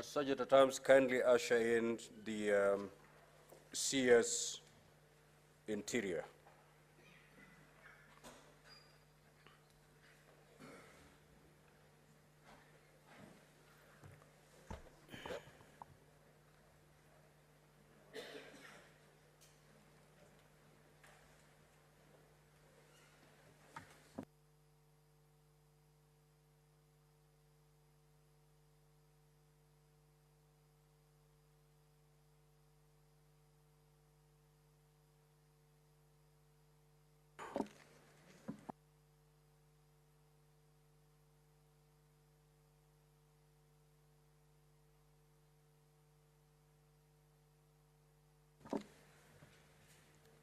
Sergeant at Arms, kindly usher in the CS Interior.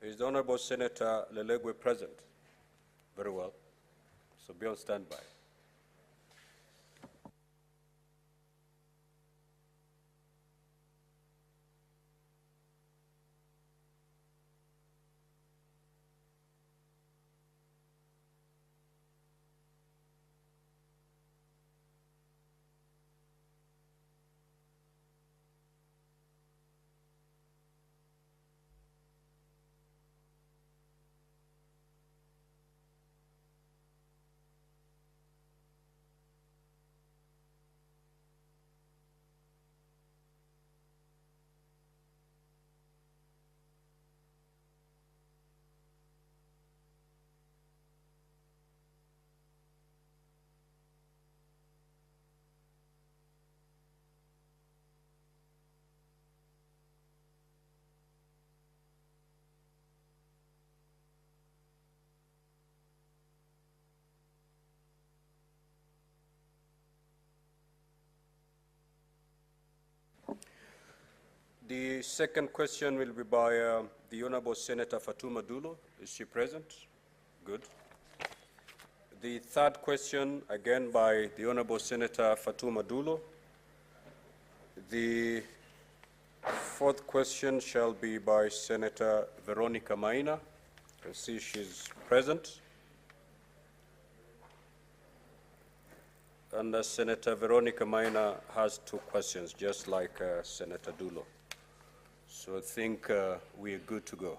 Is the Honorable Senator Lelegwe present? Very well. So be on standby. The second question will be by the Honorable Senator Fatuma Dulo. Is she present? Good. The third question, again by the Honorable Senator Fatuma Dulo. The fourth question shall be by Senator Veronica Maina. I can see she's present. And Senator Veronica Maina has two questions, just like Senator Dulo. So I think we are good to go.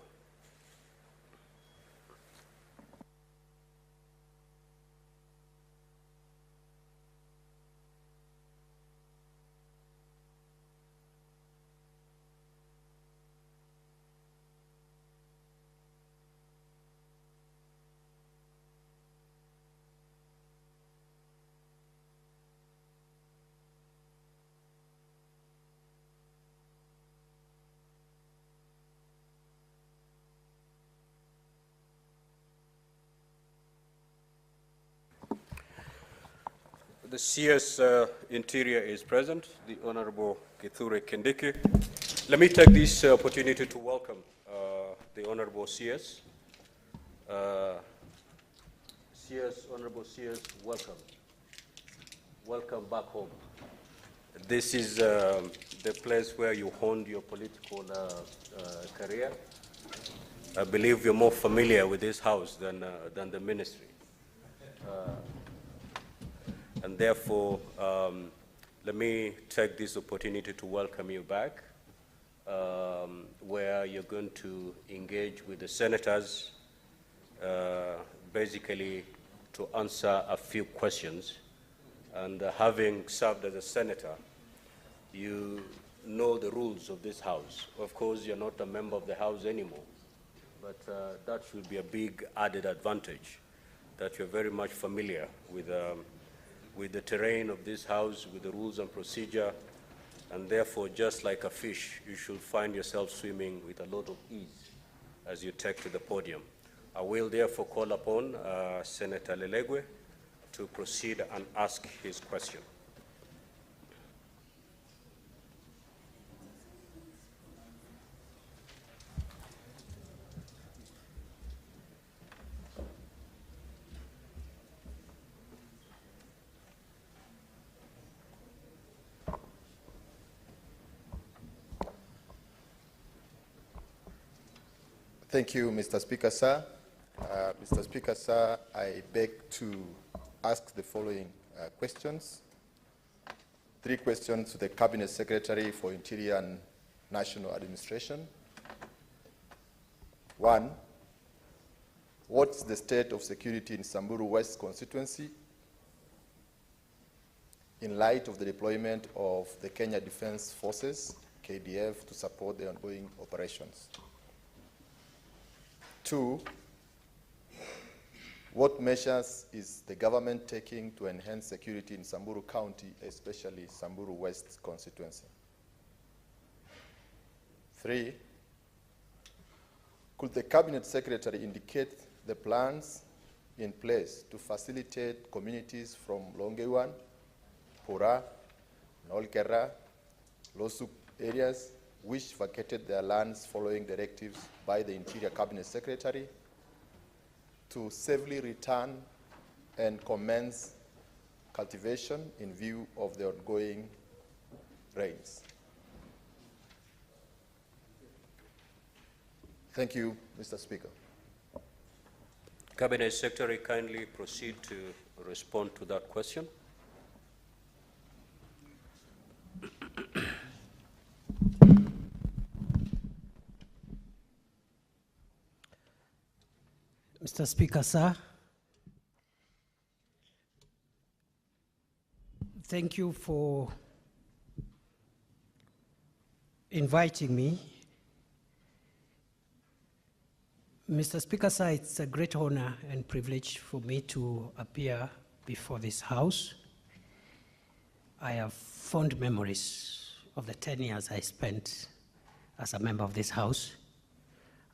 The CS Interior is present, the Honorable Kithure Kindiki. Let me take this opportunity to welcome the Honorable CS. Honorable CS, welcome. Welcome back home. This is the place where you honed your political career. I believe you're more familiar with this house than the ministry. And therefore, let me take this opportunity to welcome you back, where you're going to engage with the senators, basically to answer a few questions. And having served as a senator, you know the rules of this house. Of course, you're not a member of the house anymore, but that should be a big added advantage, that you're very much familiar with the terrain of this house, with the rules and procedure, and therefore, just like a fish, you should find yourself swimming with a lot of ease as you take to the podium. I will therefore call upon Senator Lelegwe to proceed and ask his question. Thank you, Mr. Speaker, sir. Mr. Speaker, sir, I beg to ask the following questions. 3 questions to the Cabinet Secretary for Interior and National Administration. 1. What's the state of security in Samburu West constituency in light of the deployment of the Kenya Defence Forces, KDF, to support the ongoing operations? 2. What measures is the government taking to enhance security in Samburu County, especially Samburu West constituency? 3. Could the Cabinet Secretary indicate the plans in place to facilitate communities from Longeuan, Pura, Nolkera, Losuk areas which vacated their lands following directives by the Interior Cabinet Secretary to safely return and commence cultivation in view of the ongoing rains? Thank you, Mr. Speaker. Cabinet Secretary, kindly proceed to respond to that question. Mr. Speaker, sir, thank you for inviting me. Mr. Speaker, sir, it's a great honor and privilege for me to appear before this House. I have fond memories of the 10 years I spent as a member of this House.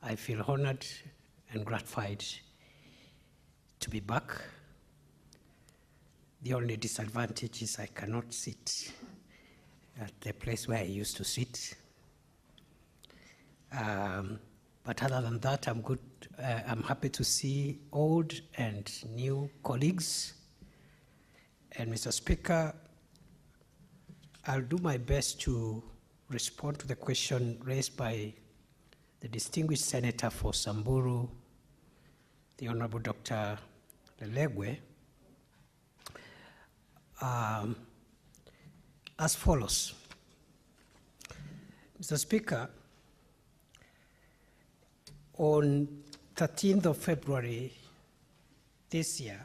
I feel honored and gratified to be back. The only disadvantage is I cannot sit at the place where I used to sit. But other than that, I'm good. I'm happy to see old and new colleagues. And Mr. Speaker, I'll do my best to respond to the question raised by the distinguished Senator for Samburu, the Honorable Dr. Lelegwe, as follows. Mr. Speaker, on 13th of February this year,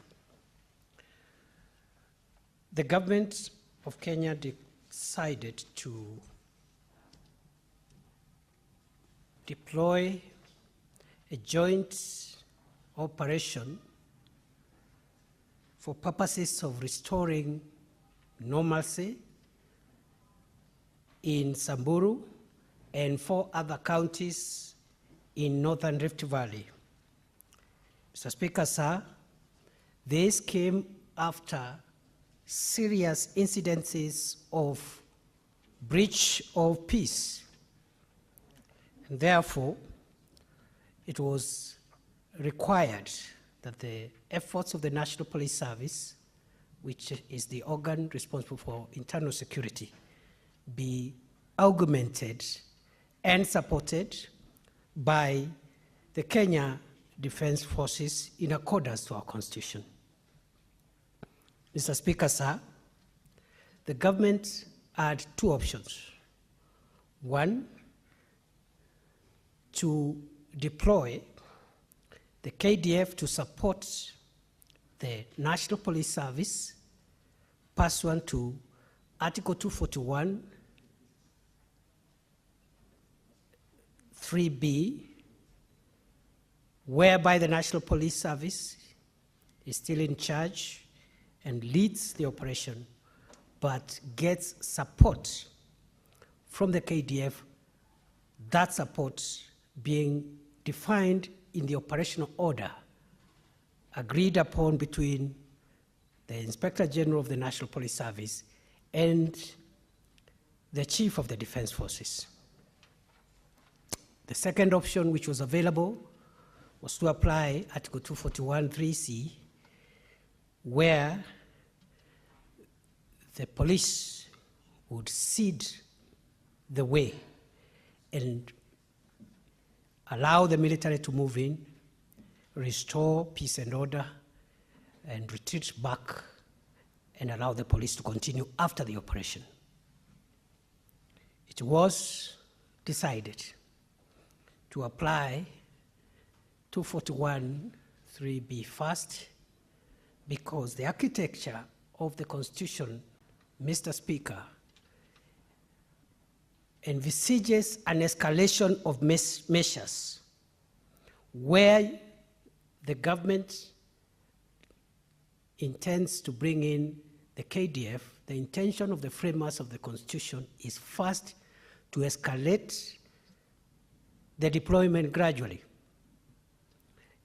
the government of Kenya decided to deploy a joint operation for purposes of restoring normalcy in Samburu and 4 other counties in Northern Rift Valley. Mr. Speaker, sir, this came after serious incidences of breach of peace. And therefore, it was required that the efforts of the National Police Service, which is the organ responsible for internal security, be augmented and supported by the Kenya Defence Forces in accordance to our Constitution. Mr. Speaker, sir, the government had 2 options. 1, to deploy the KDF to support the National Police Service pursuant to Article 241, 3B, whereby the National Police Service is still in charge and leads the operation, but gets support from the KDF, that support being defined in the operational order agreed upon between the Inspector General of the National Police Service and the Chief of the Defence Forces. The second option which was available was to apply Article 241 3C, where the police would cede the way and allow the military to move in, restore peace and order, and retreat back and allow the police to continue after the operation. it was decided to apply 241(3)(b) first because the architecture of the Constitution, Mr. Speaker, envisages an escalation of measures where the government intends to bring in the KDF. The intention of the framers of the Constitution is first to escalate the deployment gradually.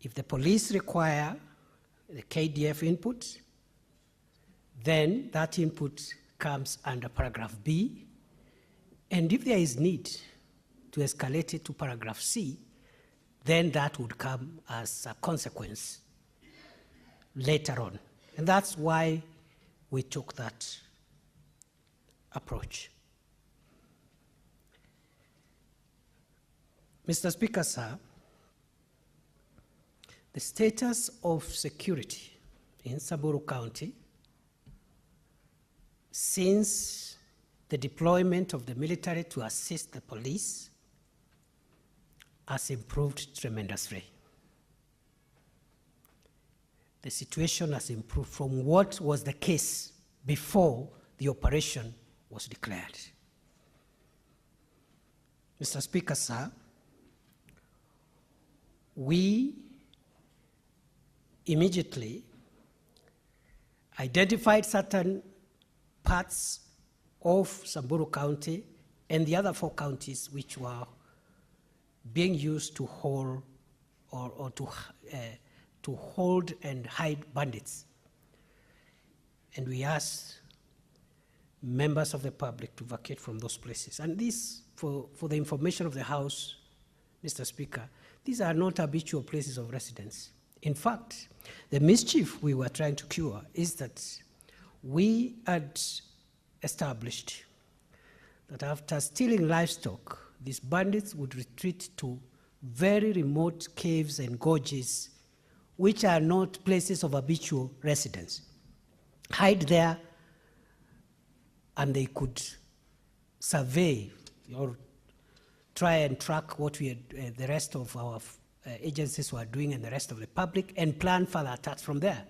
If the police require the KDF input, then that input comes under paragraph B. And if there is need to escalate it to paragraph C, then that would come as a consequence later on. And that's why we took that approach. Mr. Speaker, sir, the status of security in Samburu County since the deployment of the military to assist the police has improved tremendously. The situation has improved from what was the case before the operation was declared. Mr. Speaker, sir, we immediately identified certain parts of Samburu County and the other 4 counties which were being used to hold to hold and hide bandits. And we asked members of the public to vacate from those places. And this, for the information of the House, Mr. Speaker, these are not habitual places of residence. In fact, the mischief we were trying to cure is that we had established that after stealing livestock, these bandits would retreat to very remote caves and gorges, which are not places of habitual residence. Hide there, and they could survey or try and track what we had, the rest of our agencies were doing and the rest of the public, and plan further attacks from there.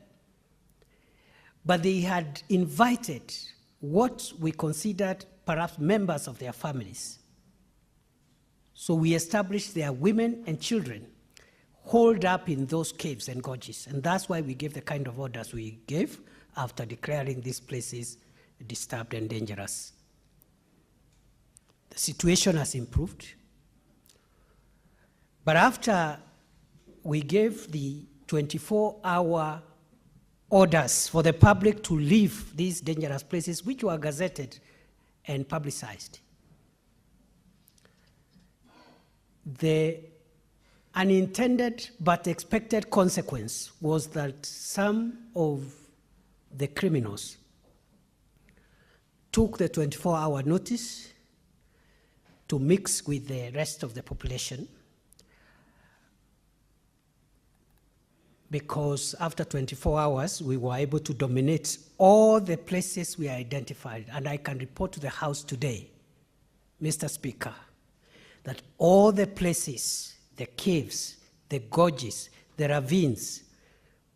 But they had invited what we considered perhaps members of their families. So we established their women and children holed up in those caves and gorges. And that's why we gave the kind of orders we gave after declaring these places disturbed and dangerous. The situation has improved. But after we gave the 24-hour orders for the public to leave these dangerous places, which were gazetted and publicized, the unintended but expected consequence was that some of the criminals took the 24-hour notice to mix with the rest of the population, because after 24 hours, we were able to dominate all the places we identified. And I can report to the House today, Mr. Speaker, that all the places, the caves, the gorges, the ravines,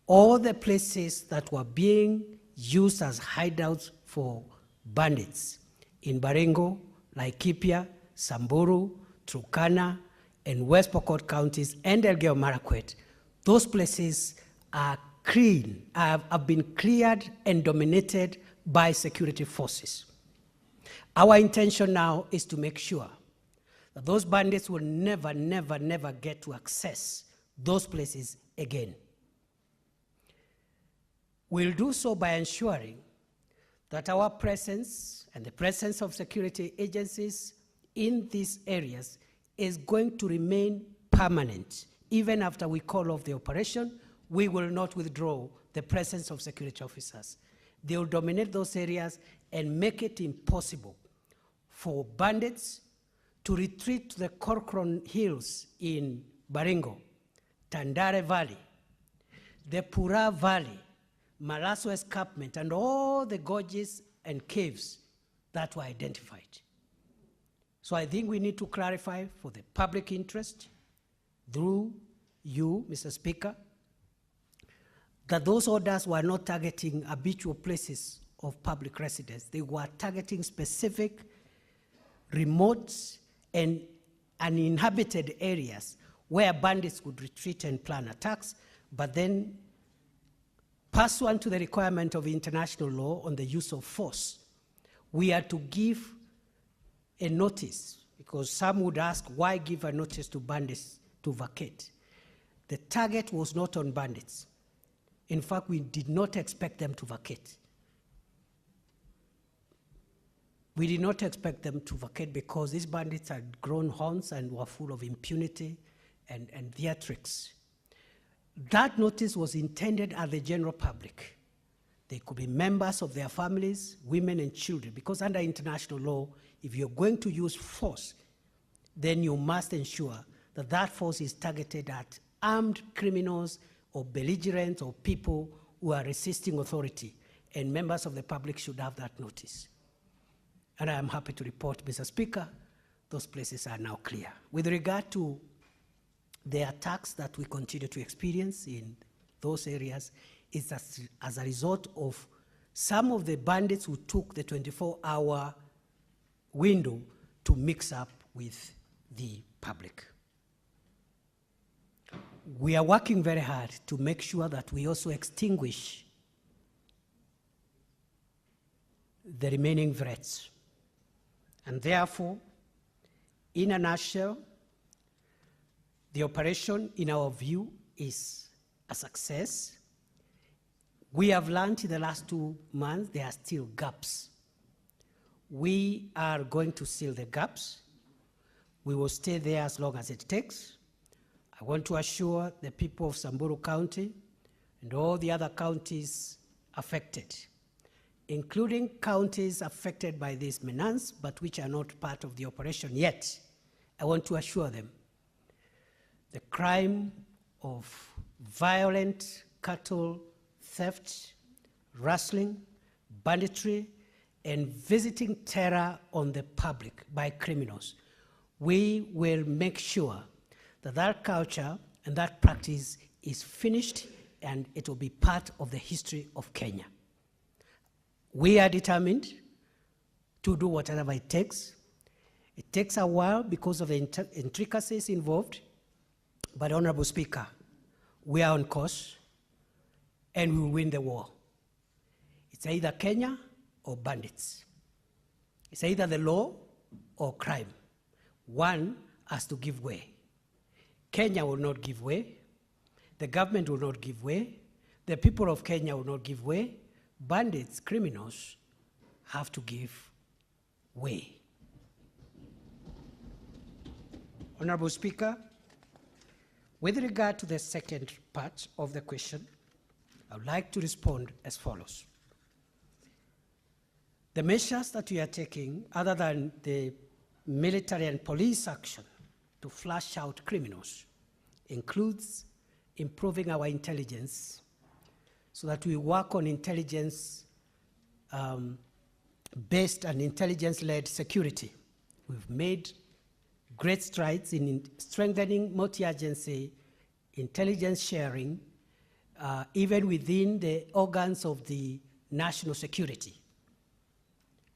all the places that were being used as hideouts for bandits in Baringo, Laikipia, Samburu, Turkana, and West Pokot counties, and Elgeyo Marakwet, those places are clean, have been cleared and dominated by security forces. Our intention now is to make sure that those bandits will never, never, never get to access those places again. We'll do so by ensuring that our presence and the presence of security agencies in these areas is going to remain permanent. Even after we call off the operation, we will not withdraw the presence of security officers. They will dominate those areas and make it impossible for bandits to retreat to the Corcoran Hills in Baringo, Tandare Valley, the Pura Valley, Malaso Escarpment, and all the gorges and caves that were identified. So I think we need to clarify for the public interest, through you, Mr. Speaker, that those orders were not targeting habitual places of public residence. They were targeting specific, remote, and uninhabited areas where bandits would retreat and plan attacks, but then, pursuant to the requirement of international law on the use of force, we are to give a notice, because some would ask, why give a notice to bandits to vacate? The target was not on bandits. In fact, we did not expect them to vacate. We did not expect them to vacate because these bandits had grown horns and were full of impunity and theatrics. That notice was intended at the general public. They could be members of their families, women and children, because under international law, if you're going to use force, then you must ensure that that force is targeted at armed criminals or belligerents or people who are resisting authority, and members of the public should have that notice. And I am happy to report, Mr. Speaker, those places are now clear. With regard to the attacks that we continue to experience in those areas, it's as a result of some of the bandits who took the 24-hour window to mix up with the public. We are working very hard to make sure that we also extinguish the remaining threats. And therefore, in a nutshell, the operation, in our view, is a success. We have learned in the last 2 months there are still gaps. We are going to seal the gaps. We will stay there as long as it takes. I want to assure the people of Samburu County and all the other counties affected, including counties affected by this menace, but which are not part of the operation yet. I want to assure them the crime of violent cattle theft, rustling, banditry, and visiting terror on the public by criminals. We will make sure that that culture and that practice is finished and it will be part of the history of Kenya. We are determined to do whatever it takes. It takes a while because of the intricacies involved, but Honorable Speaker, we are on course and we will win the war. It's either Kenya or bandits. It's either the law or crime. One has to give way. Kenya will not give way. The government will not give way. The people of Kenya will not give way. Bandits, criminals, have to give way. Honorable Speaker, with regard to the second part of the question, I would like to respond as follows. The measures that we are taking, other than the military and police action to flush out criminals, includes improving our intelligence so that we work on intelligence based and intelligence-led security. We've made great strides in strengthening multi-agency intelligence sharing, even within the organs of the national security.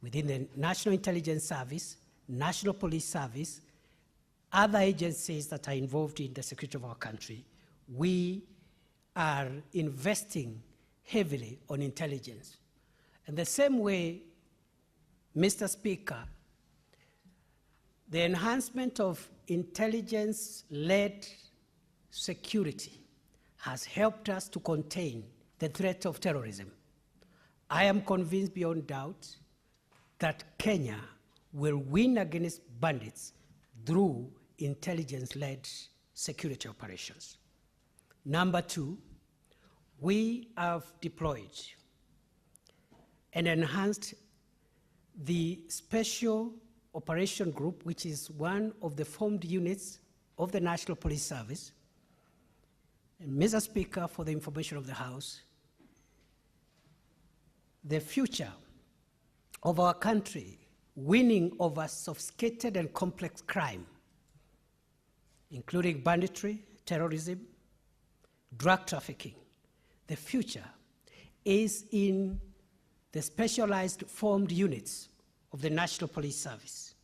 Within the National Intelligence Service, National Police Service, other agencies that are involved in the security of our country, we are investing heavily on intelligence. And the same way, Mr. Speaker, the enhancement of intelligence-led security has helped us to contain the threat of terrorism. I am convinced beyond doubt that Kenya will win against bandits through intelligence-led security operations. Number two, we have deployed and enhanced the Special Operation Group, which is one of the formed units of the National Police Service. And Mr. Speaker, for the information of the House, the future of our country winning over sophisticated and complex crime, including banditry, terrorism, drug trafficking. The future is in the specialized formed units of the National Police Service.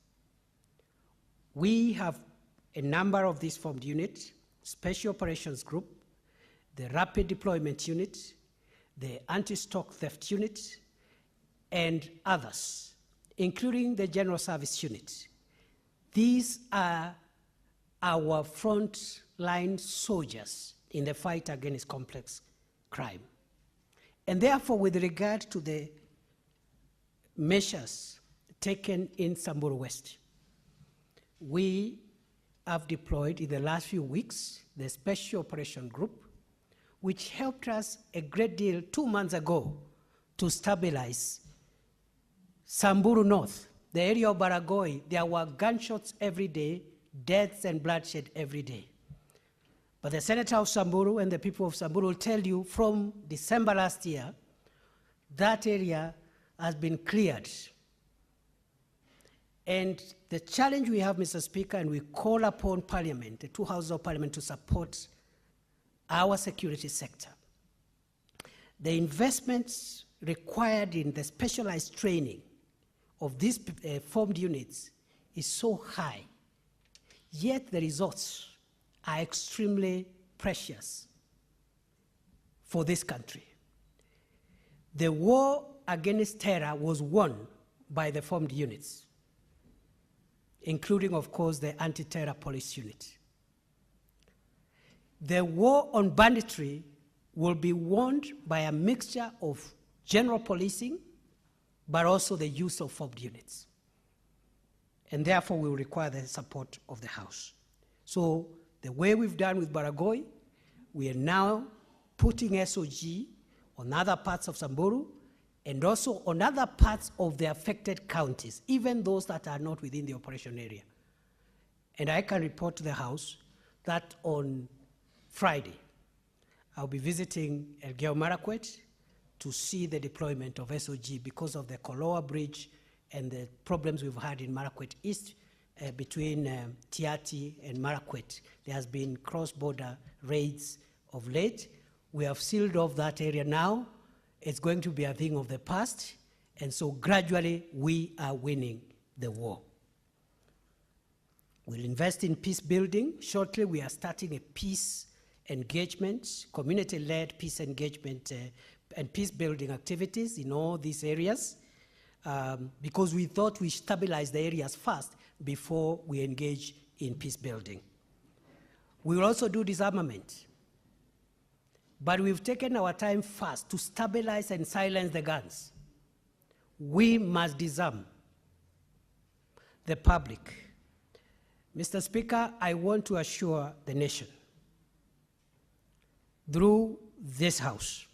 We have a number of these formed units: Special Operations Group, the Rapid Deployment Unit, the Anti-Stock Theft Unit, and others, including the General Service Unit. These are our front-line soldiers in the fight against complex crime. And therefore, with regard to the measures taken in Samburu West, we have deployed in the last few weeks the Special Operation Group, which helped us a great deal 2 months ago to stabilize Samburu North, the area of Baragoi. There were gunshots every day, deaths and bloodshed every day. But the Senator of Samburu and the people of Samburu will tell you from December last year, that area has been cleared. And the challenge we have, Mr. Speaker, and we call upon Parliament, the two houses of Parliament, to support our security sector. The investments required in the specialized training of these formed units is so high, yet the results are extremely precious for this country. The war against terror was won by the formed units, including, of course, the anti-terror police unit. The war on banditry will be won by a mixture of general policing, but also the use of formed units. And therefore, we will require the support of the House. So the way we've done with Baragoi, we are now putting SOG on other parts of Samburu and also on other parts of the affected counties, even those that are not within the operation area. And I can report to the House that on Friday, I'll be visiting Elgeyo Marakwet to see the deployment of SOG because of the Koloa Bridge and the problems we've had in Marakwet East between Tiati and Marakwet. There has been cross-border raids of late. We have sealed off that area now. It's going to be a thing of the past, and so gradually we are winning the war. We'll invest in peace building. Shortly, we are starting a peace engagement, community-led peace engagement and peace building activities in all these areas because we thought we stabilize the areas first before we engage in peace building. We will also do disarmament. But we've taken our time first to stabilize and silence the guns. We must disarm the public. Mr. Speaker, I want to assure the nation through this House,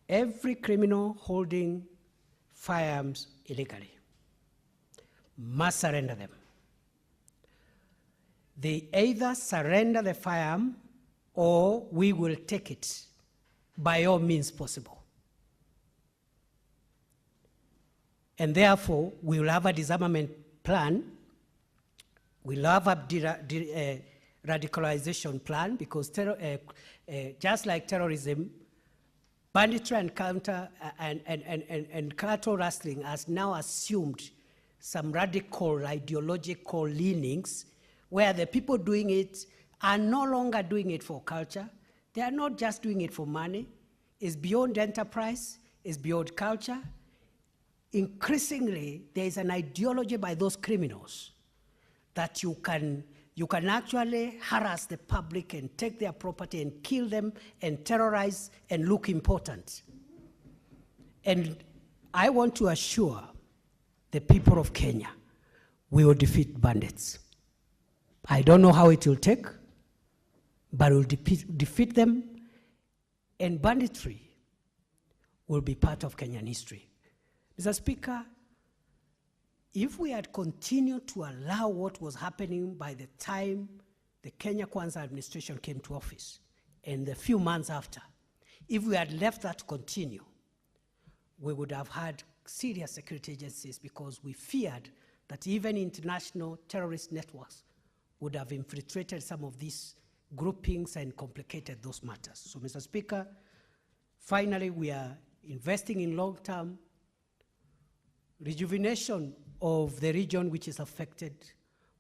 every criminal holding firearms illegally must surrender them. They either surrender the firearm or we will take it by all means possible. And therefore, we will have a disarmament plan. We'll have a radicalization plan because just like terrorism, banditry and cattle rustling has now assumed some radical ideological leanings where the people doing it are no longer doing it for culture. They are not just doing it for money. It's beyond enterprise. It's beyond culture. Increasingly, there is an ideology by those criminals that you can actually harass the public and take their property and kill them and terrorize and look important. And I want to assure the people of Kenya, we will defeat bandits. I don't know how it will take, but we'll defeat them, and banditry will be part of Kenyan history. Mr. Speaker, if we had continued to allow what was happening by the time the Kenya Kwanza administration came to office and the few months after, if we had left that to continue, we would have had serious security agencies because we feared that even international terrorist networks would have infiltrated some of these groupings and complicated those matters. So, Mr. Speaker, finally, we are investing in long-term rejuvenation of the region which is affected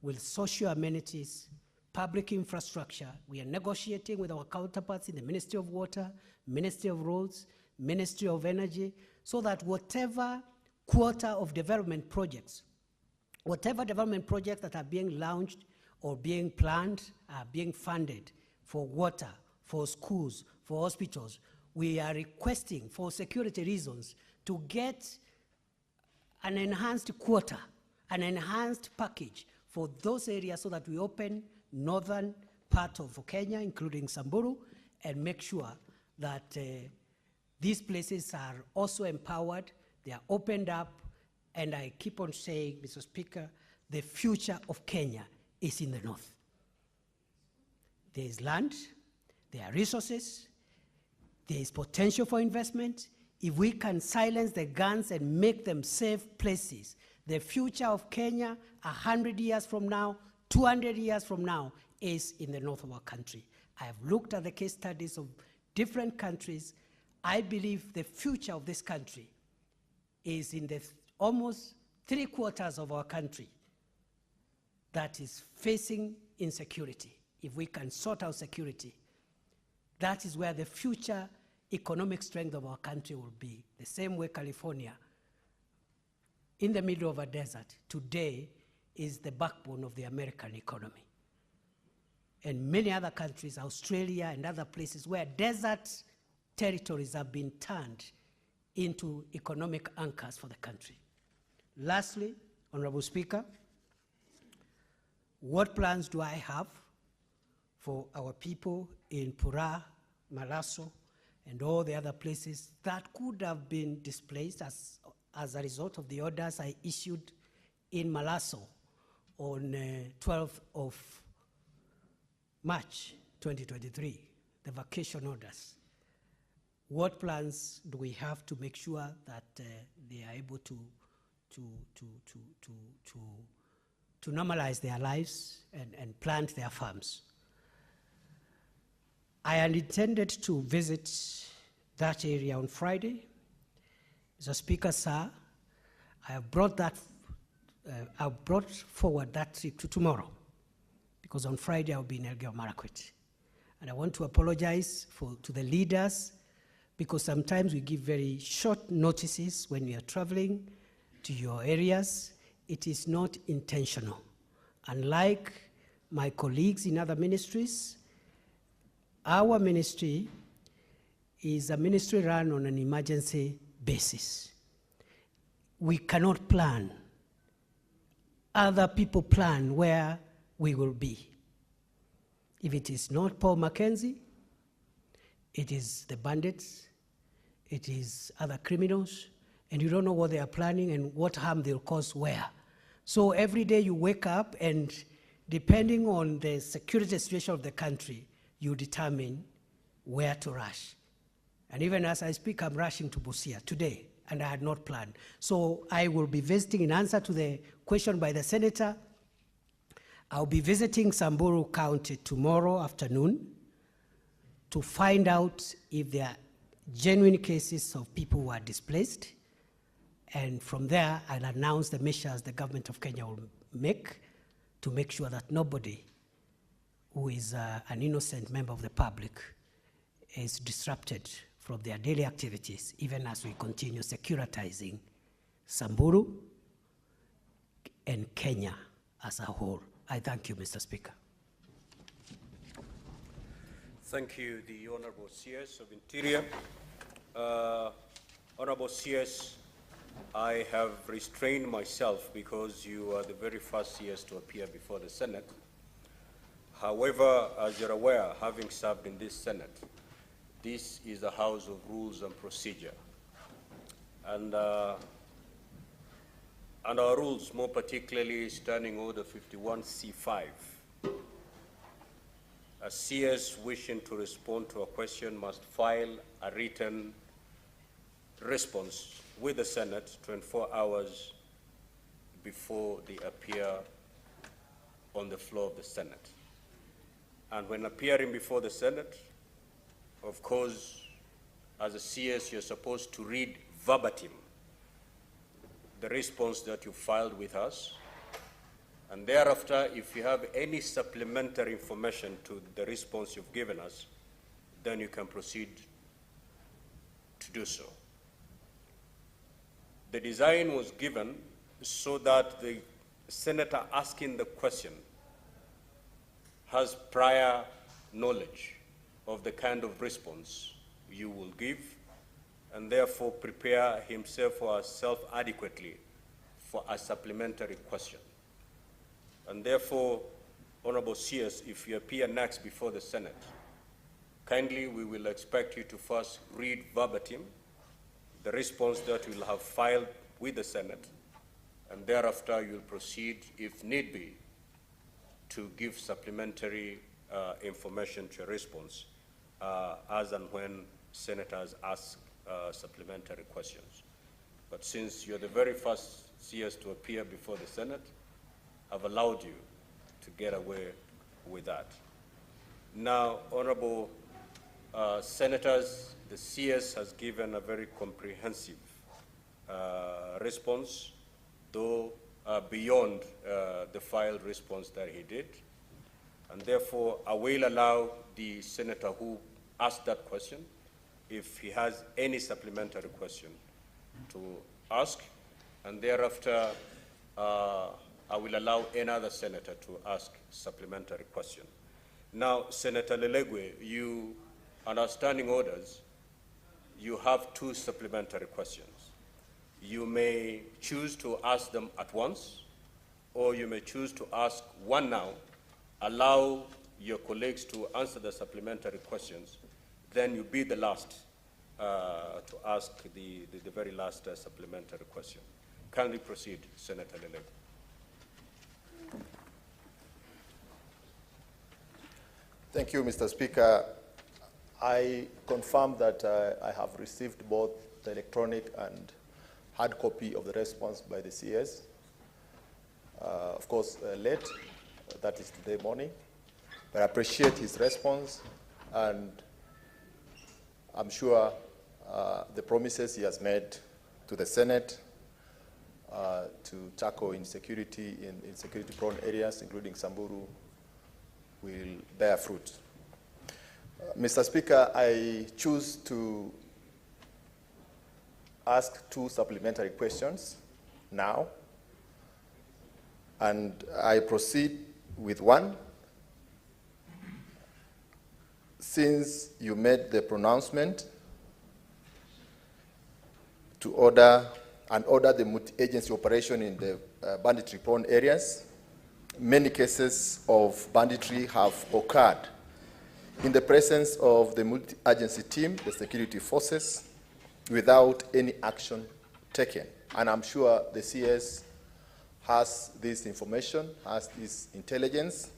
with social amenities, public infrastructure. We are negotiating with our counterparts in the Ministry of Water, Ministry of Roads, Ministry of Energy, so that whatever quota of development projects, whatever development projects that are being launched or being planned are being funded for water, for schools, for hospitals. We are requesting for security reasons to get an enhanced quota, an enhanced package for those areas so that we open northern part of Kenya, including Samburu, and make sure that these places are also empowered, they are opened up, and I keep on saying, Mr. Speaker, the future of Kenya is in the north. There is land, there are resources, there is potential for investment. If we can silence the guns and make them safe places, the future of Kenya 100 years from now, 200 years from now, is in the north of our country. I have looked at the case studies of different countries. I believe the future of this country is in the almost 3/4 of our country that is facing insecurity. If we can sort out security, that is where the future economic strength of our country will be. The same way California, in the middle of a desert, today is the backbone of the American economy. And many other countries, Australia and other places where desert territories have been turned into economic anchors for the country. Lastly, Honorable Speaker, what plans do I have for our people in Pura, Malaso, and all the other places that could have been displaced as a result of the orders I issued in Malaso on 12th of March 2023, the vacation orders? What plans do we have to make sure that they are able to normalize their lives and plant their farms? I had intended to visit that area on Friday. Mr. Speaker, sir, I have brought forward that trip to tomorrow, because on Friday I'll be in Elgeyo Marakwet. And I want to apologize to the leaders, because sometimes we give very short notices when we are traveling to your areas. It is not intentional. Unlike my colleagues in other ministries, our ministry is a ministry run on an emergency basis. We cannot plan. Other people plan where we will be. If it is not Paul Mackenzie, it is the bandits, it is other criminals, and you don't know what they are planning and what harm they'll cause where. So every day you wake up, and depending on the security situation of the country, you determine where to rush. And even as I speak, I'm rushing to Busia today, and I had not planned. So I will be visiting, in answer to the question by the senator, I'll be visiting Samburu County tomorrow afternoon to find out if there are genuine cases of people who are displaced. And from there, I'll announce the measures the government of Kenya will make to make sure that nobody who is an innocent member of the public is disrupted from their daily activities, even as we continue securitizing Samburu and Kenya as a whole. I thank you, Mr. Speaker. Thank you, the Honorable CS of Interior. Honorable CS, I have restrained myself because you are the very first CS to appear before the Senate. However, as you're aware, having served in this Senate, this is a house of rules and procedure. And our rules, more particularly Standing Order 51C5, a CS wishing to respond to a question must file a written response with the Senate 24 hours before they appear on the floor of the Senate. And when appearing before the Senate, of course, as a CS, you're supposed to read verbatim the response that you filed with us. And thereafter, if you have any supplementary information to the response you've given us, then you can proceed to do so. The design was given so that the senator asking the question has prior knowledge of the kind of response you will give, and therefore prepare himself or herself adequately for a supplementary question. And therefore, Honorable CS, if you appear next before the Senate, kindly we will expect you to first read verbatim the response that you will have filed with the Senate, and thereafter you'll proceed, if need be, to give supplementary information to your response as and when senators ask supplementary questions. But since you're the very first CS to appear before the Senate, I've allowed you to get away with that. Now, Honorable Senators, the CS has given a very comprehensive response, though beyond the filed response that he did. And therefore, I will allow the senator who asked that question, if he has any supplementary question, to ask. And thereafter, I will allow any other senator to ask supplementary question. Now, Senator Lelegwe, you, under standing orders, you have 2 supplementary questions. You may choose to ask them at once, or you may choose to ask one now, allow your colleagues to answer the supplementary questions, then you be the last to ask the very last supplementary question. Kindly proceed, Senator Lelegwe. Thank you, Mr. Speaker. I confirm that I have received both the electronic and hard copy of the response by the CS. Of course, late, that is today morning, but I appreciate his response, and I'm sure the promises he has made to the Senate to tackle insecurity in security-prone areas, including Samburu, will bear fruit. Mr. Speaker, I choose to ask 2 supplementary questions now, and I proceed with one. Since you made the pronouncement to order the multi-agency operation in the banditry-prone areas, many cases of banditry have occurred in the presence of the multi-agency team, the security forces, without any action taken. And I'm sure the CS has this information, has this intelligence,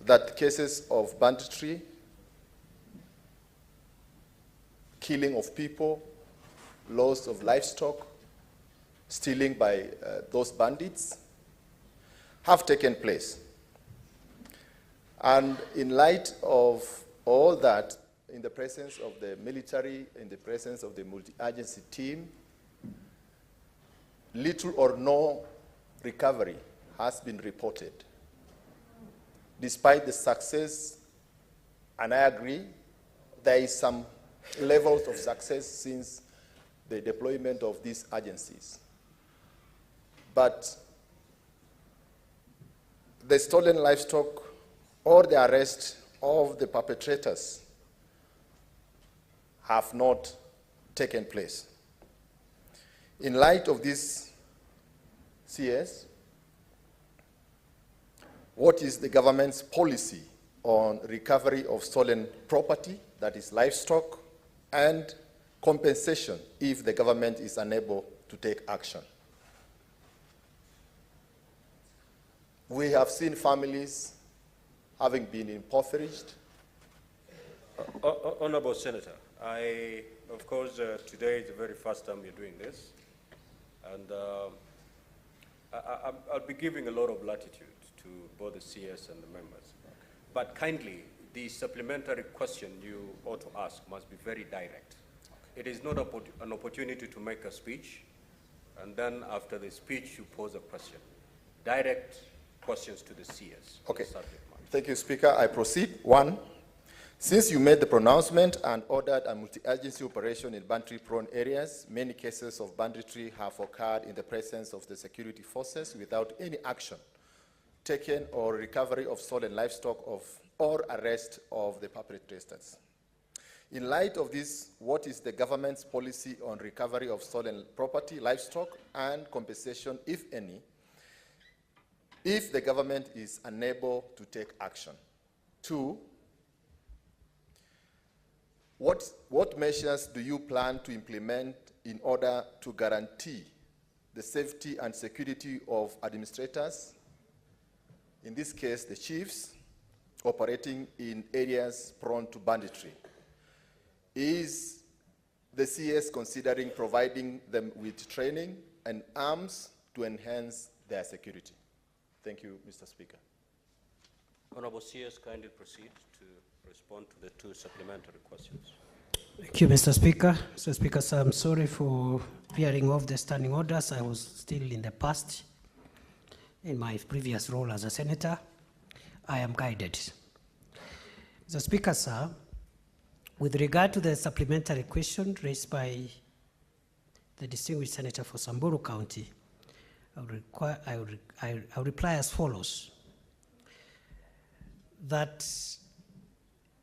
that cases of banditry, killing of people, loss of livestock, stealing by those bandits, have taken place. And in light of all that, in the presence of the military, in the presence of the multi-agency team, little or no recovery has been reported. Despite the success, and I agree, there is some levels of success since the deployment of these agencies. But the stolen livestock or the arrest of the perpetrators have not taken place. In light of this, CS, what is the government's policy on recovery of stolen property, that is livestock, and compensation if the government is unable to take action? We have seen families having been impoverished, Honorable Senator, of course, today is the very first time you're doing this, and I'll be giving a lot of latitude to both the CS and the members. But kindly, the supplementary question you ought to ask must be very direct. It is not an opportunity to make a speech, and then after the speech, you pose a question. Direct questions to the CS. Okay. Thank you, Speaker. I proceed. 1, since you made the pronouncement and ordered a multi-agency operation in banditry-prone areas, many cases of banditry have occurred in the presence of the security forces without any action taken or recovery of stolen livestock or arrest of the perpetrators. In light of this, what is the government's policy on recovery of stolen property, livestock, and compensation, if any, if the government is unable to take action? 2, what measures do you plan to implement in order to guarantee the safety and security of administrators, in this case the chiefs, operating in areas prone to banditry? Is the CS considering providing them with training and arms to enhance their security? Thank you, Mr. Speaker. Honorable CS, kindly proceed to respond to the 2 supplementary questions. Thank you, Mr. Speaker. Mr. Speaker, sir, I'm sorry for veering off the standing orders. I was still in the past. In my previous role as a senator, I am guided. Mr. Speaker, sir, with regard to the supplementary question raised by the distinguished senator for Samburu County, I'll reply as follows. That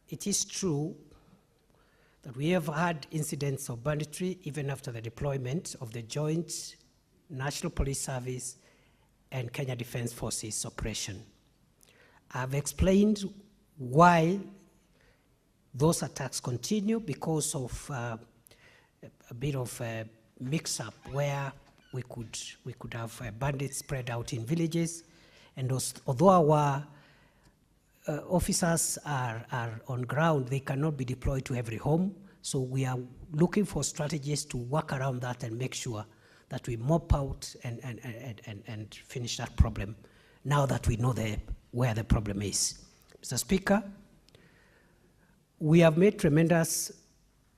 it is true that we have had incidents of banditry even after the deployment of the Joint National Police Service and Kenya Defence Forces operation. I've explained why those attacks continue, because of a bit of a mix-up where we could have bandits spread out in villages, and although our officers are on ground, they cannot be deployed to every home. So we are looking for strategies to work around that and make sure that we mop out and finish that problem now that we know where the problem is. Mr. Speaker, we have made tremendous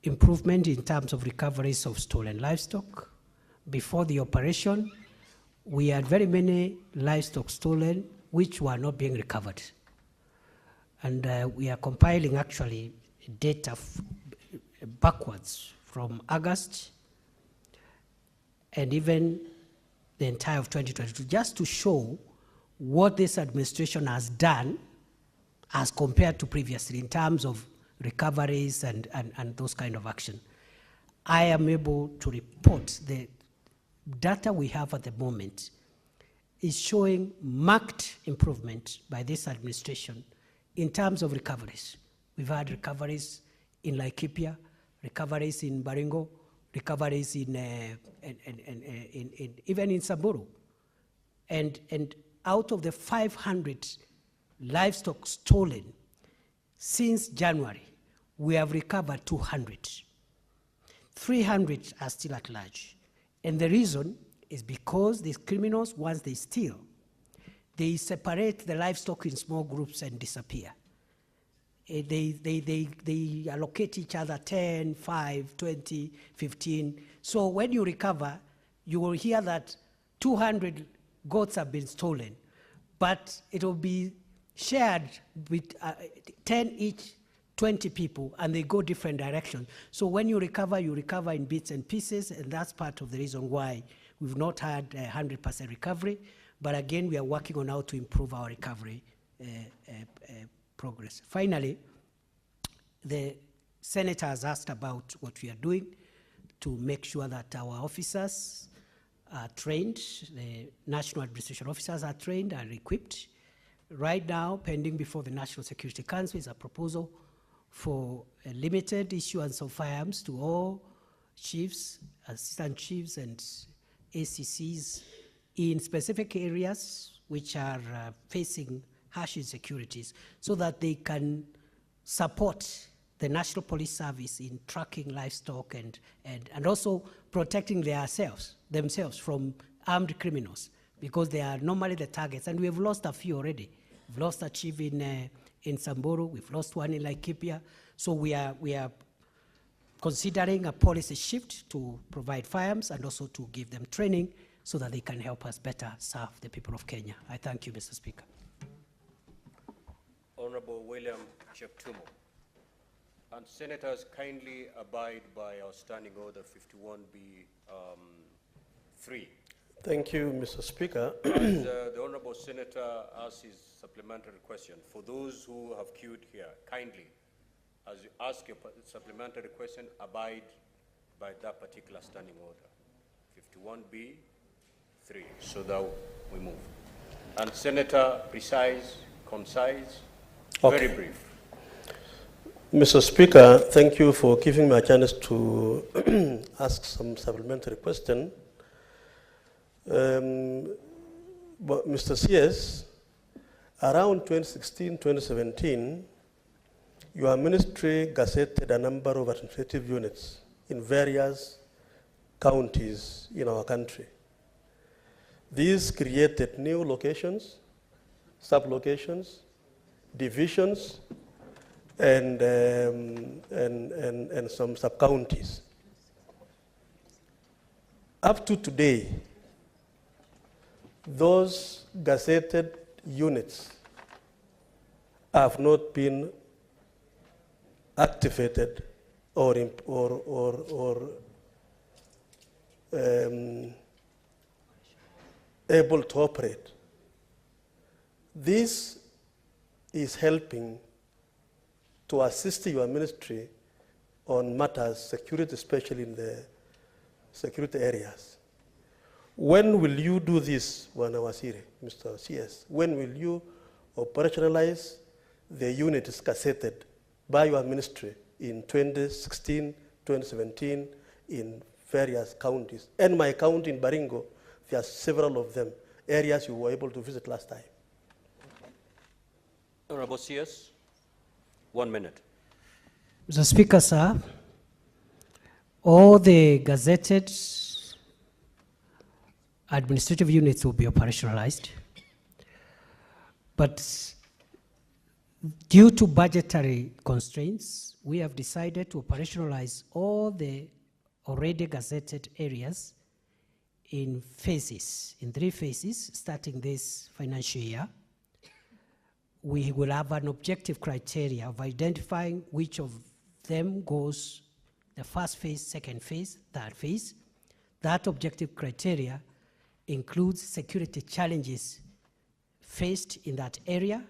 improvement in terms of recoveries of stolen livestock. Before the operation, we had very many livestock stolen which were not being recovered. And we are compiling actually data backwards from August and even the entire of 2022, just to show what this administration has done as compared to previously in terms of recoveries and those kind of action. I am able to report the data we have at the moment is showing marked improvement by this administration in terms of recoveries. We've had recoveries in Laikipia, recoveries in Baringo, recoveries in even in Samburu. And out of the 500 livestock stolen since January, we have recovered 200. 300 are still at large. And the reason is because these criminals, once they steal, they separate the livestock in small groups and disappear. They allocate each other 10, 5, 20, 15. So when you recover, you will hear that 200 goats have been stolen, but it will be shared with 10 each, 20 people, and they go different directions. So when you recover in bits and pieces, and that's part of the reason why we've not had 100% recovery. But again, we are working on how to improve our recovery progress. Finally, the senator has asked about what we are doing to make sure that our officers are trained, the national administration officers are trained and equipped. Right now, pending before the National Security Council is a proposal for a limited issuance of firearms to all chiefs, assistant chiefs, and ACCs in specific areas which are facing harsh insecurities, so that they can support the National Police Service in tracking livestock and also protecting themselves from armed criminals, because they are normally the targets. And we have lost a few already. We've lost a chief in Samburu. We've lost one in Laikipia. So we are considering a policy shift to provide firearms and also to give them training so that they can help us better serve the people of Kenya. I thank you, Mr. Speaker. Honorable William Cheptumo. And senators, kindly abide by our standing order 51B 3. Thank you, Mr. Speaker. As the honorable senator asks his supplementary question, for those who have queued here, kindly, as you ask your supplementary question, abide by that particular standing order, 51B 3, so that we move. And Senator, precise, concise, Okay. very brief. Mr. Speaker, thank you for giving me a chance to ask some supplementary question. But Mr. CS, around 2016, 2017, your ministry gazetted a number of administrative units in various counties in our country. These created new locations, sub-locations, divisions, and some sub-counties. Up to today, those gazetted units have not been activated or able to operate. This is helping to assist your ministry on matters security, especially in the security areas. When will you do this, Wanawasiri, Mr. CS? When will you operationalize the units gazetted by your ministry in 2016, 2017 in various counties? And my county in Baringo, there are several of them, areas you were able to visit last time. Honorable CS, 1 minute. Mr. Speaker, sir, all the gazetted administrative units will be operationalized, but due to budgetary constraints, we have decided to operationalize all the already gazetted areas in phases, in 3 phases, starting this financial year. We will have an objective criteria of identifying which of them goes the first phase, second phase, third phase. That objective criteria includes security challenges faced in that area,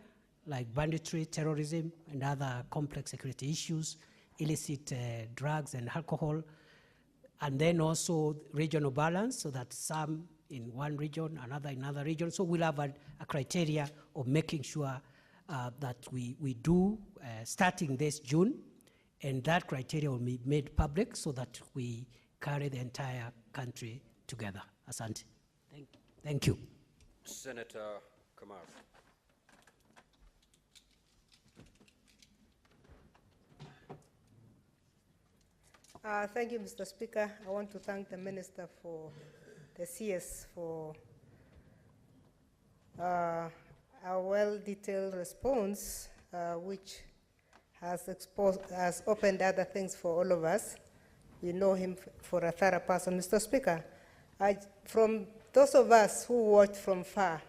like banditry, terrorism, and other complex security issues, illicit drugs and alcohol, and then also regional balance, so that some in one region, another in another region. So we'll have a criteria of making sure that we do, starting this June, and that criteria will be made public so that we carry the entire country together. Asante. Thank you. Senator Kamar. Thank you, Mr. Speaker. I want to thank the Minister for the CS for a well-detailed response, which has opened other things for all of us. We know him for a thorough person. Mr. Speaker, from those of us who watch from far,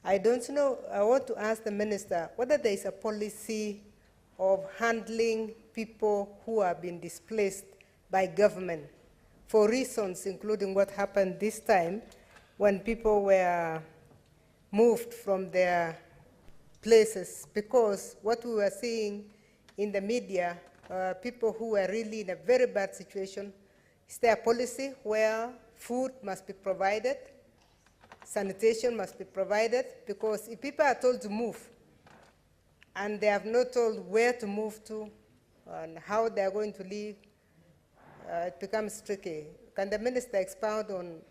I don't know, I want to ask the Minister whether there is a policy of handling people who have been displaced by government for reasons including what happened this time when people were moved from their places, because what we were seeing in the media, people who were really in a very bad situation. Is there a policy where food must be provided, sanitation must be provided? Because if people are told to move and they have not told where to move to and how they are going to live, it becomes tricky. Can the Minister expound on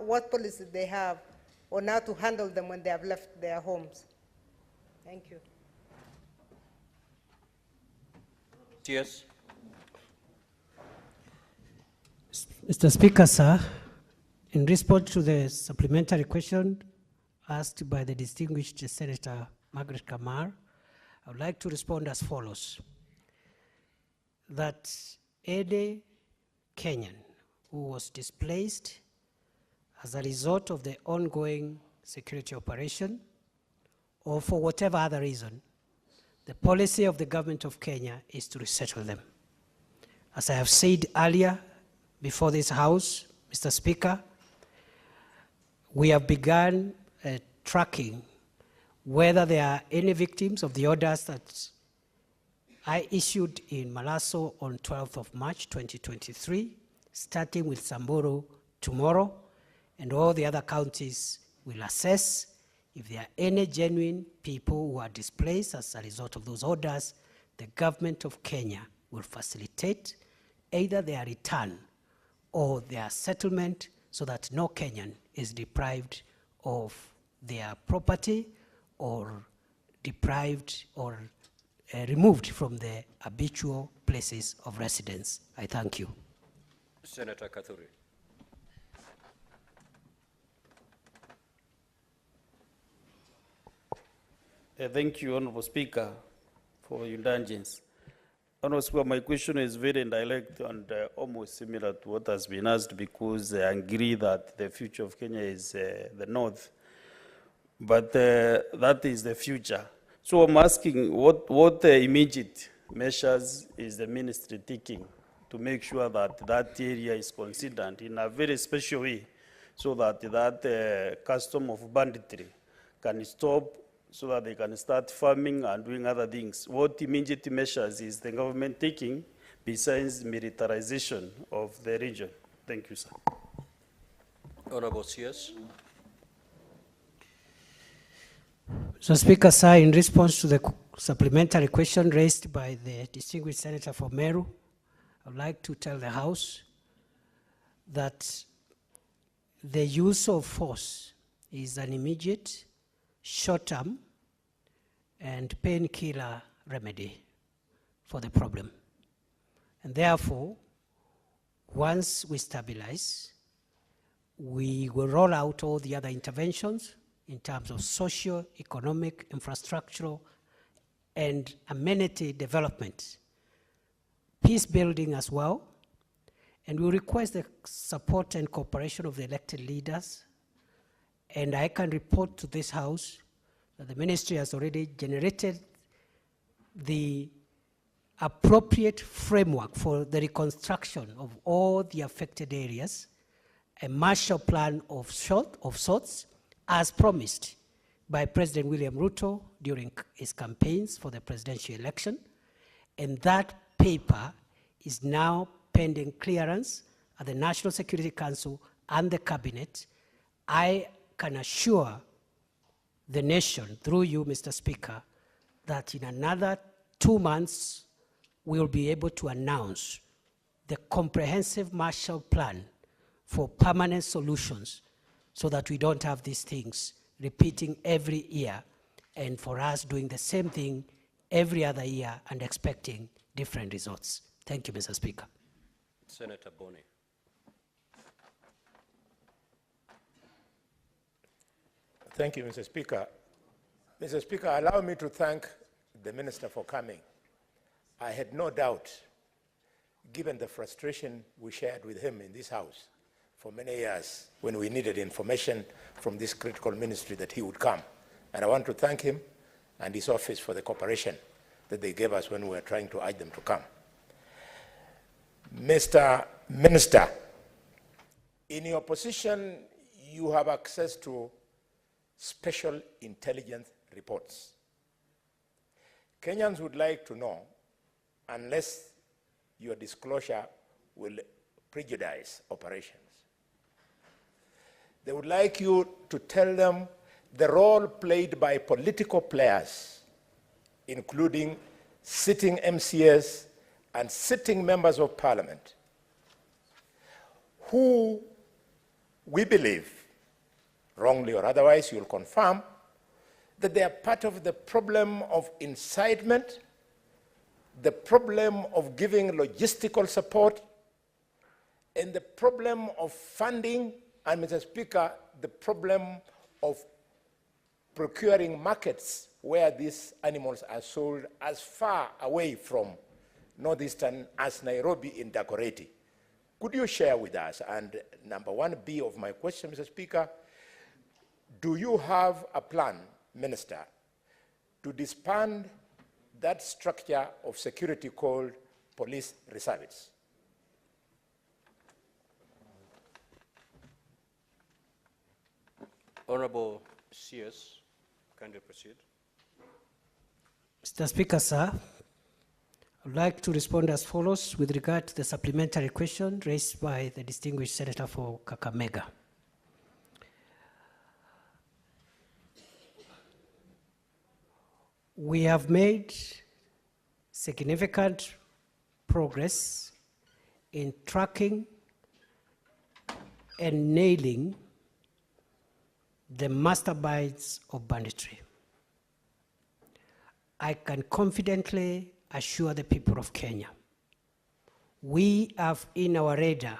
what policies they have on how to handle them when they have left their homes? Thank you. Yes. Mr. Speaker, sir, in response to the supplementary question asked by the distinguished Senator Margaret Kamar, I would like to respond as follows. That any Kenyan who was displaced as a result of the ongoing security operation or for whatever other reason, the policy of the government of Kenya is to resettle them. As I have said earlier before this House, Mr. Speaker, we have begun tracking whether there are any victims of the orders that I issued in Malaso on 12th of March 2023, starting with Samburu tomorrow, and all the other counties will assess if there are any genuine people who are displaced as a result of those orders. The government of Kenya will facilitate either their return or their settlement so that no Kenyan is deprived of their property or deprived or removed from their habitual places of residence. I thank you. Senator Kathuri. Thank you, Honorable Speaker, for your indulgence. Honorable Speaker, my question is very indirect and almost similar to what has been asked, because I agree that the future of Kenya is the north, but that is the future. So I'm asking what immediate measures is the ministry taking to make sure that that area is considered in a very special way so that that custom of banditry can stop, so that they can start farming and doing other things. What immediate measures is the government taking besides militarization of the region? Thank you, sir. Honorable CS. So, Speaker, sir, in response to the supplementary question raised by the distinguished senator for Meru, I would like to tell the House that the use of force is an immediate, short-term, and painkiller remedy for the problem. And therefore, once we stabilize, we will roll out all the other interventions in terms of socio-economic, infrastructural, and amenity development, peace building as well, and we request the support and cooperation of the elected leaders. And I can report to this House that the ministry has already generated the appropriate framework for the reconstruction of all the affected areas, a Marshall Plan of sorts, as promised by President William Ruto during his campaigns for the presidential election. And that paper is now pending clearance at the National Security Council and the Cabinet. I can assure the nation, through you, Mr. Speaker, that in another 2 months, we'll be able to announce the comprehensive Marshall Plan for permanent solutions so that we don't have these things repeating every year, and for us doing the same thing every other year and expecting different results. Thank you, Mr. Speaker. Senator Boni. Thank you, Mr. Speaker. Mr. Speaker, allow me to thank the Minister for coming. I had no doubt, given the frustration we shared with him in this House for many years when we needed information from this critical ministry, that he would come. And I want to thank him and his office for the cooperation that they gave us when we were trying to urge them to come. Mr. Minister, in your position, you have access to special intelligence reports. Kenyans would like to know, unless your disclosure will prejudice operations, they would like you to tell them the role played by political players, including sitting MCAs and sitting members of parliament, who we believe, wrongly or otherwise, you'll confirm, that they are part of the problem of incitement, the problem of giving logistical support, and the problem of funding, and Mr. Speaker, the problem of procuring markets where these animals are sold as far away from northeastern as Nairobi in Dagoretti. Could you share with us? And number 1B of my question, Mr. Speaker, do you have a plan, Minister, to disband that structure of security called police reservists? Honorable CS, kindly proceed. Mr. Speaker, sir, I would like to respond as follows with regard to the supplementary question raised by the distinguished senator for Kakamega. We have made significant progress in tracking and nailing the masterminds of banditry. I can confidently assure the people of Kenya, we have in our radar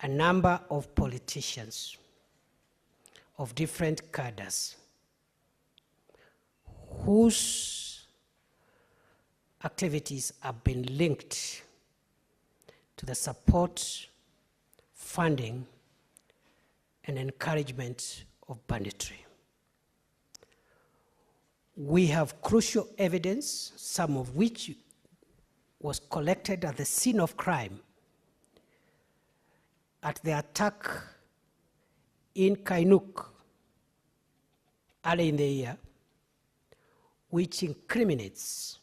a number of politicians of different cadres whose activities have been linked to the support, funding, and encouragement of banditry. We have crucial evidence, some of which was collected at the scene of crime at the attack in Kainuk early in the year, which incriminates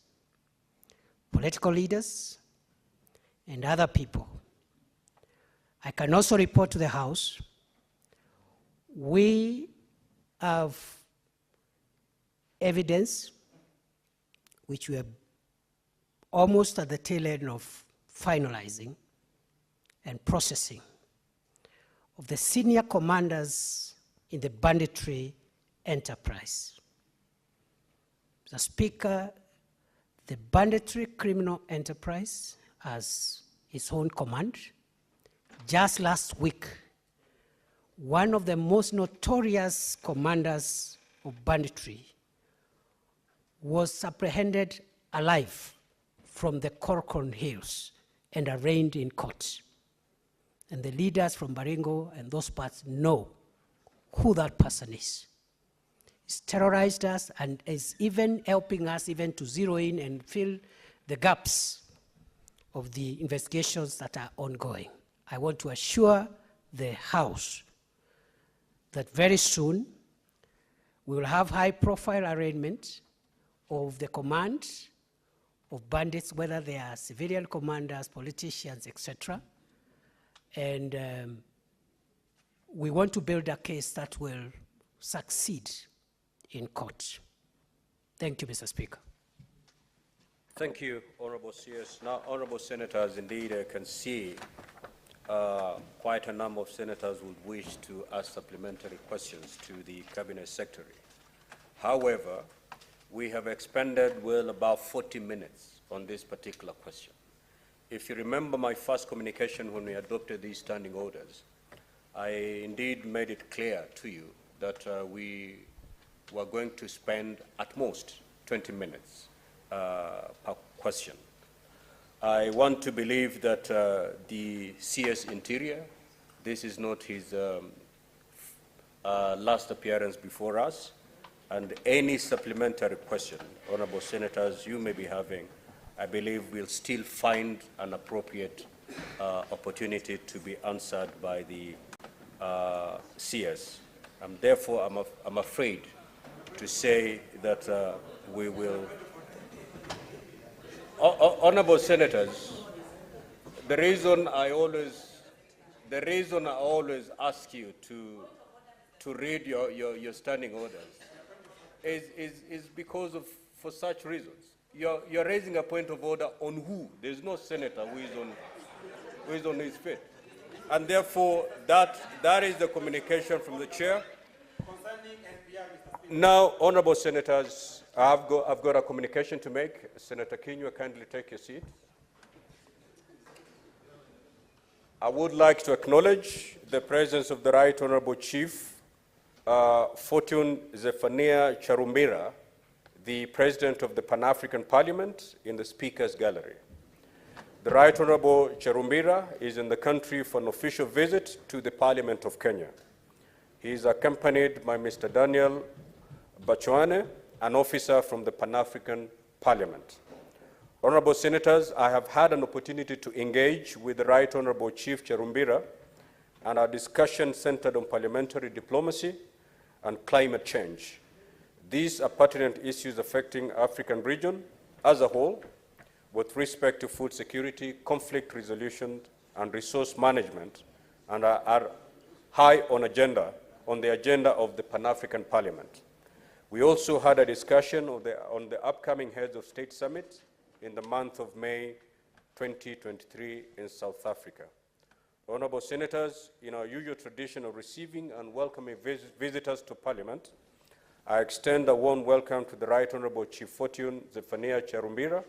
political leaders and other people. I can also report to the House, we have evidence which we are almost at the tail end of finalizing and processing of the senior commanders in the banditry enterprise. Mr. Speaker, the banditry criminal enterprise has its own command. Just last week, one of the most notorious commanders of banditry was apprehended alive from the Corcoran Hills and arraigned in court. And the leaders from Baringo and those parts know who that person is. He's terrorized us and is even helping us even to zero in and fill the gaps of the investigations that are ongoing. I want to assure the House that very soon we will have high-profile arraignment of the command of bandits, whether they are civilian commanders, politicians, etc. And we want to build a case that will succeed in court. Thank you, Mr. Speaker. Thank you, Honorable CS. Now, Honorable Senators, indeed, I can see quite a number of senators would wish to ask supplementary questions to the Cabinet Secretary. However, we have expended well about 40 minutes on this particular question. If you remember my first communication when we adopted these standing orders, I indeed made it clear to you that we were going to spend at most 20 minutes per question. I want to believe that the CS Interior, this is not his last appearance before us, and any supplementary question, Honorable Senators, you may be having, I believe we'll still find an appropriate opportunity to be answered by the CS. Therefore, I'm afraid to say that we will. Honorable Senators, the reason I always ask you to read your standing orders is because of, for such reasons. You're raising a point of order on who? There's no senator who is on his feet. And therefore, that is the communication from the chair. Concerning NPR, Mr. Now, honorable senators, I've got a communication to make. Senator Kinyua, kindly take your seat. I would like to acknowledge the presence of the Right Honorable Chief Fortune Zephaniah Charumbira, the President of the Pan-African Parliament, in the Speaker's Gallery. The Right Honorable Charumbira is in the country for an official visit to the Parliament of Kenya. He is accompanied by Mr. Daniel Bachuane, an officer from the Pan-African Parliament. Honorable Senators, I have had an opportunity to engage with the Right Honorable Chief Charumbira, and our discussion centered on parliamentary diplomacy and climate change. These are pertinent issues affecting African region as a whole, with respect to food security, conflict resolution, and resource management, and are high on the agenda of the Pan-African Parliament. We also had a discussion on the upcoming Heads of State Summit in the month of May 2023 in South Africa. Honorable Senators, in our usual tradition of receiving and welcoming visitors to Parliament, I extend a warm welcome to the Right Honorable Chief Fortune Zephaniah Charumbira,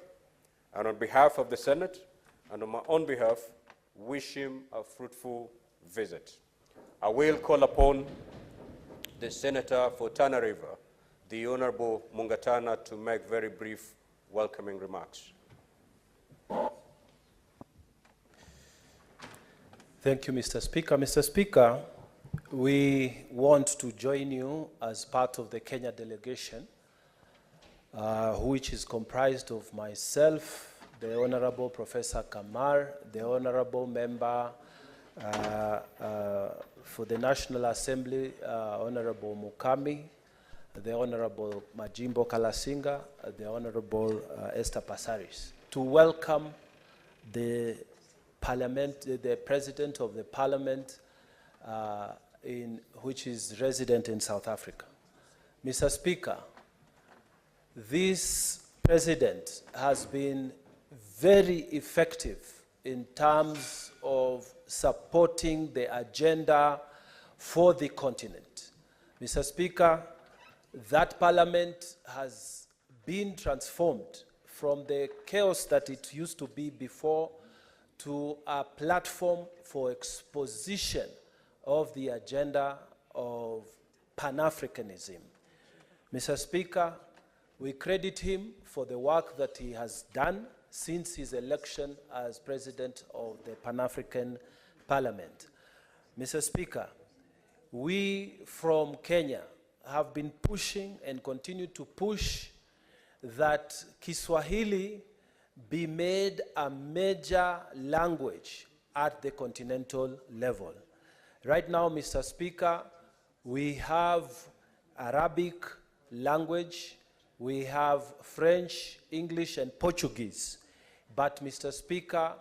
and on behalf of the Senate and on my own behalf, wish him a fruitful visit. I will call upon the Senator for Tana River, the Honorable Mungatana, to make very brief welcoming remarks. Thank you, Mr. Speaker. Mr. Speaker, we want to join you as part of the Kenya delegation, which is comprised of myself, the Honorable Professor Kamar, the Honorable Member for the National Assembly, Honorable Mukami, the Honorable Majimbo Kalasinga, the Honorable Esther Passaris, to welcome the President of the Parliament, which is resident in South Africa. Mr. Speaker, this President has been very effective in terms of supporting the agenda for the continent. Mr. Speaker, that Parliament has been transformed from the chaos that it used to be before to a platform for exposition of the agenda of Pan-Africanism. Mr. Speaker, we credit him for the work that he has done since his election as President of the Pan-African Parliament. Mr. Speaker, we from Kenya have been pushing and continue to push that Kiswahili be made a major language at the continental level. Right now, Mr. Speaker, we have Arabic language, we have French, English, and Portuguese. But, Mr. Speaker,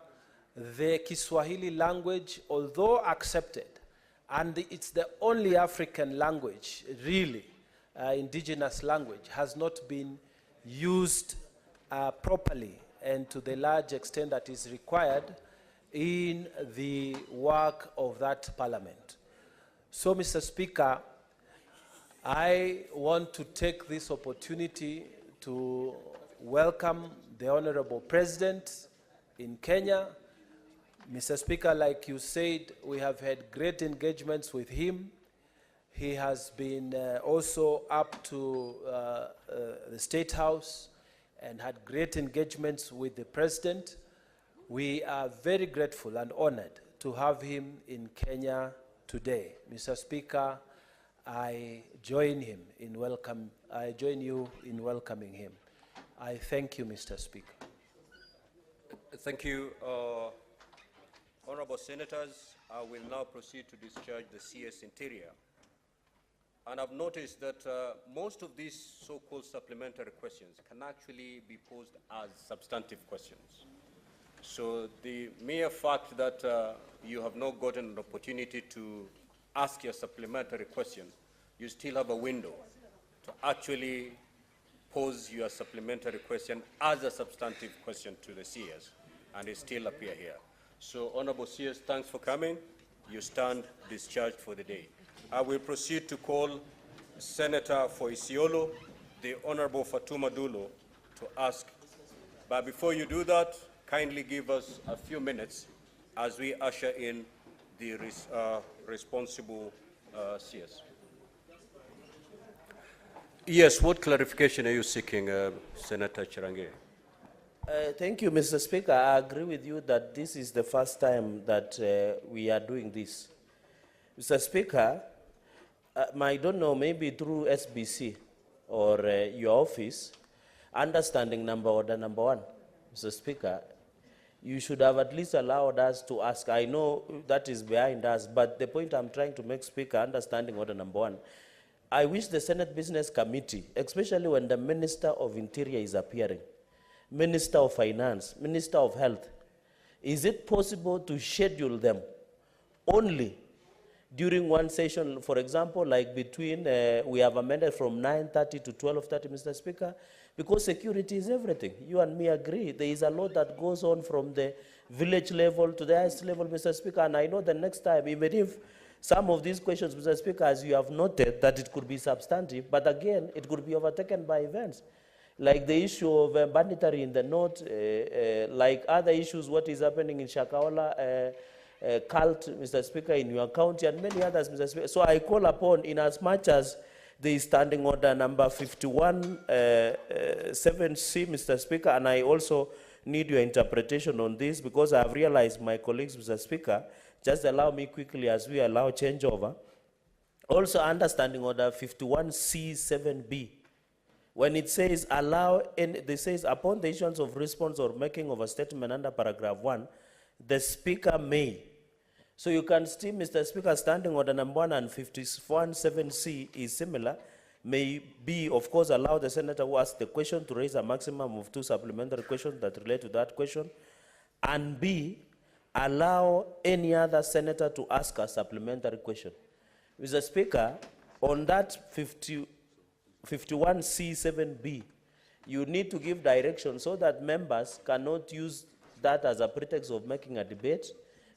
the Kiswahili language, although accepted, and it's the only African language, really, indigenous language, has not been used properly and to the large extent that is required in the work of that Parliament. So, Mr. Speaker, I want to take this opportunity to welcome the Honorable President in Kenya. Mr. Speaker, like you said, we have had great engagements with him. He has been also up to the State House and had great engagements with the President. We are very grateful and honored to have him in Kenya today. Mr. Speaker, I join you in welcoming him. I thank you, Mr. Speaker. Thank you. Honorable Senators, I will now proceed to discharge the CS Interior. And I've noticed that most of these so-called supplementary questions can actually be posed as substantive questions. So the mere fact that you have not gotten an opportunity to ask your supplementary question, you still have a window to actually pose your supplementary question as a substantive question to the CS, and it still appear here. So, Honorable CS, thanks for coming. You stand discharged for the day. I will proceed to call Senator for Isiolo, the Honorable Fatuma Dulo, to ask. But before you do that, kindly give us a few minutes as we usher in the responsible CS. Yes, what clarification are you seeking, Senator Chirange? Thank you, Mr. Speaker. I agree with you that this is the first time that we are doing this. Mr. Speaker, I don't know, maybe through SBC or your office, understanding order number one, Mr. Speaker, you should have at least allowed us to ask. I know that is behind us, but the point I'm trying to make, Speaker, understanding order number one, I wish the Senate Business Committee, especially when the Minister of Interior is appearing, Minister of Finance, Minister of Health, is it possible to schedule them only during one session? For example, like between, we have amended from 9:30 to 12:30, Mr. Speaker, because security is everything. You and me agree. There is a lot that goes on from the village level to the highest level, Mr. Speaker, and I know the next time, even if some of these questions, Mr. Speaker, as you have noted, that it could be substantive, but again, it could be overtaken by events. Like the issue of banditry in the north, like other issues, what is happening in Shakahola, cult, Mr. Speaker, in your county, and many others, Mr. Speaker. So I call upon, in as much as the standing order number 51(7)C, Mr. Speaker, and I also need your interpretation on this because I have realized my colleagues, Mr. Speaker, just allow me quickly as we allow changeover. Also understanding order 51(C)(7)B. When it says it says upon the issuance of response or making of a statement under paragraph 1, the Speaker may. So you can see, Mr. Speaker, standing order number 1 and 51(7)C is similar. May be, of course, allow the senator who asks the question to raise a maximum of 2 supplementary questions that relate to that question. And B, allow any other senator to ask a supplementary question. Mr. Speaker, on that 51(C)(7)B, you need to give direction so that members cannot use that as a pretext of making a debate,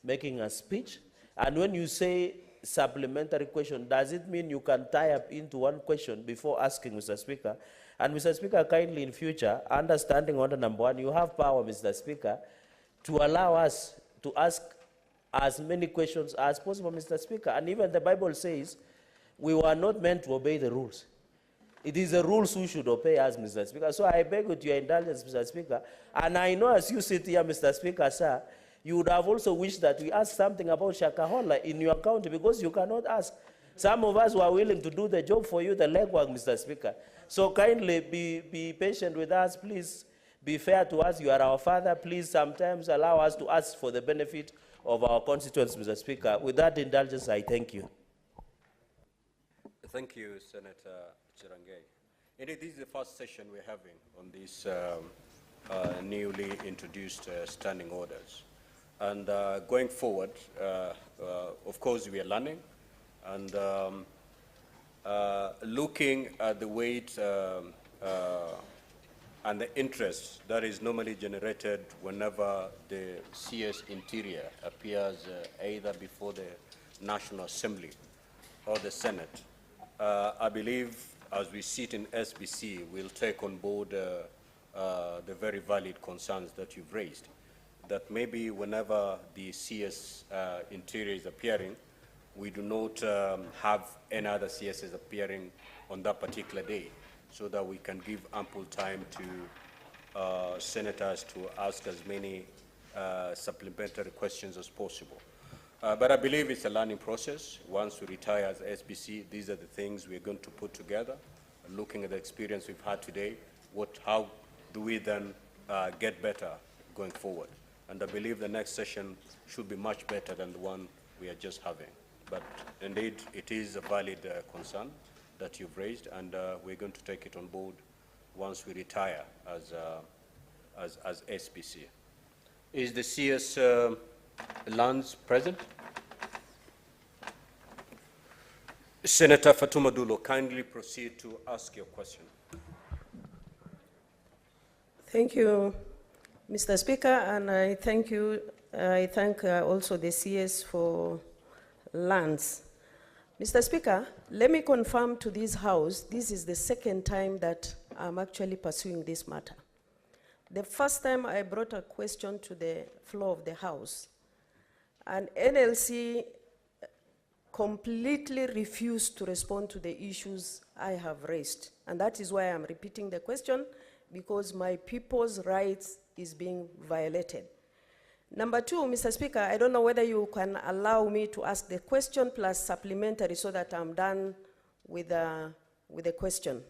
making a speech. And when you say supplementary question, does it mean you can tie up into one question before asking, Mr. Speaker? And Mr. Speaker, kindly in future, understanding order number 1, you have power, Mr. Speaker, to allow us to ask as many questions as possible, Mr. Speaker. And even the Bible says we were not meant to obey the rules. It is the rules we should obey as, Mr. Speaker. So I beg with your indulgence, Mr. Speaker. And I know as you sit here, Mr. Speaker, sir, you would have also wished that we ask something about Shakahola in your county because you cannot ask. Some of us were willing to do the job for you, the legwork, Mr. Speaker. So kindly be patient with us. Please be fair to us. You are our father. Please sometimes allow us to ask for the benefit of our constituents, Mr. Speaker. With that indulgence, I thank you. Thank you, Senator Chirange. Indeed, this is the first session we're having on these newly introduced standing orders. And going forward, of course, we are learning and looking at the weight and the interest that is normally generated whenever the CS Interior appears either before the National Assembly or the Senate. I believe as we sit in SBC, we'll take on board the very valid concerns that you've raised, that maybe whenever the CS Interior is appearing, we do not have any other CSs appearing on that particular day, so that we can give ample time to senators to ask as many supplementary questions as possible. But I believe it's a learning process. Once we retire as SBC, these are the things we're going to put together, looking at the experience we've had today, how do we then get better going forward? And I believe the next session should be much better than the one we are just having. But indeed, it is a valid concern that you've raised, and we're going to take it on board once we retire as SBC. Is the CS Lands present? Senator Fatuma Dulo, kindly proceed to ask your question. Thank you, Mr. Speaker, and I thank you. I thank also the CS for lands. Mr. Speaker, let me confirm to this House, this is the second time that I'm actually pursuing this matter. The first time I brought a question to the floor of the House, and NLC completely refused to respond to the issues I have raised. And that is why I'm repeating the question, because my people's rights is being violated. Number two, Mr. Speaker, I don't know whether you can allow me to ask the question plus supplementary so that I'm done with the question.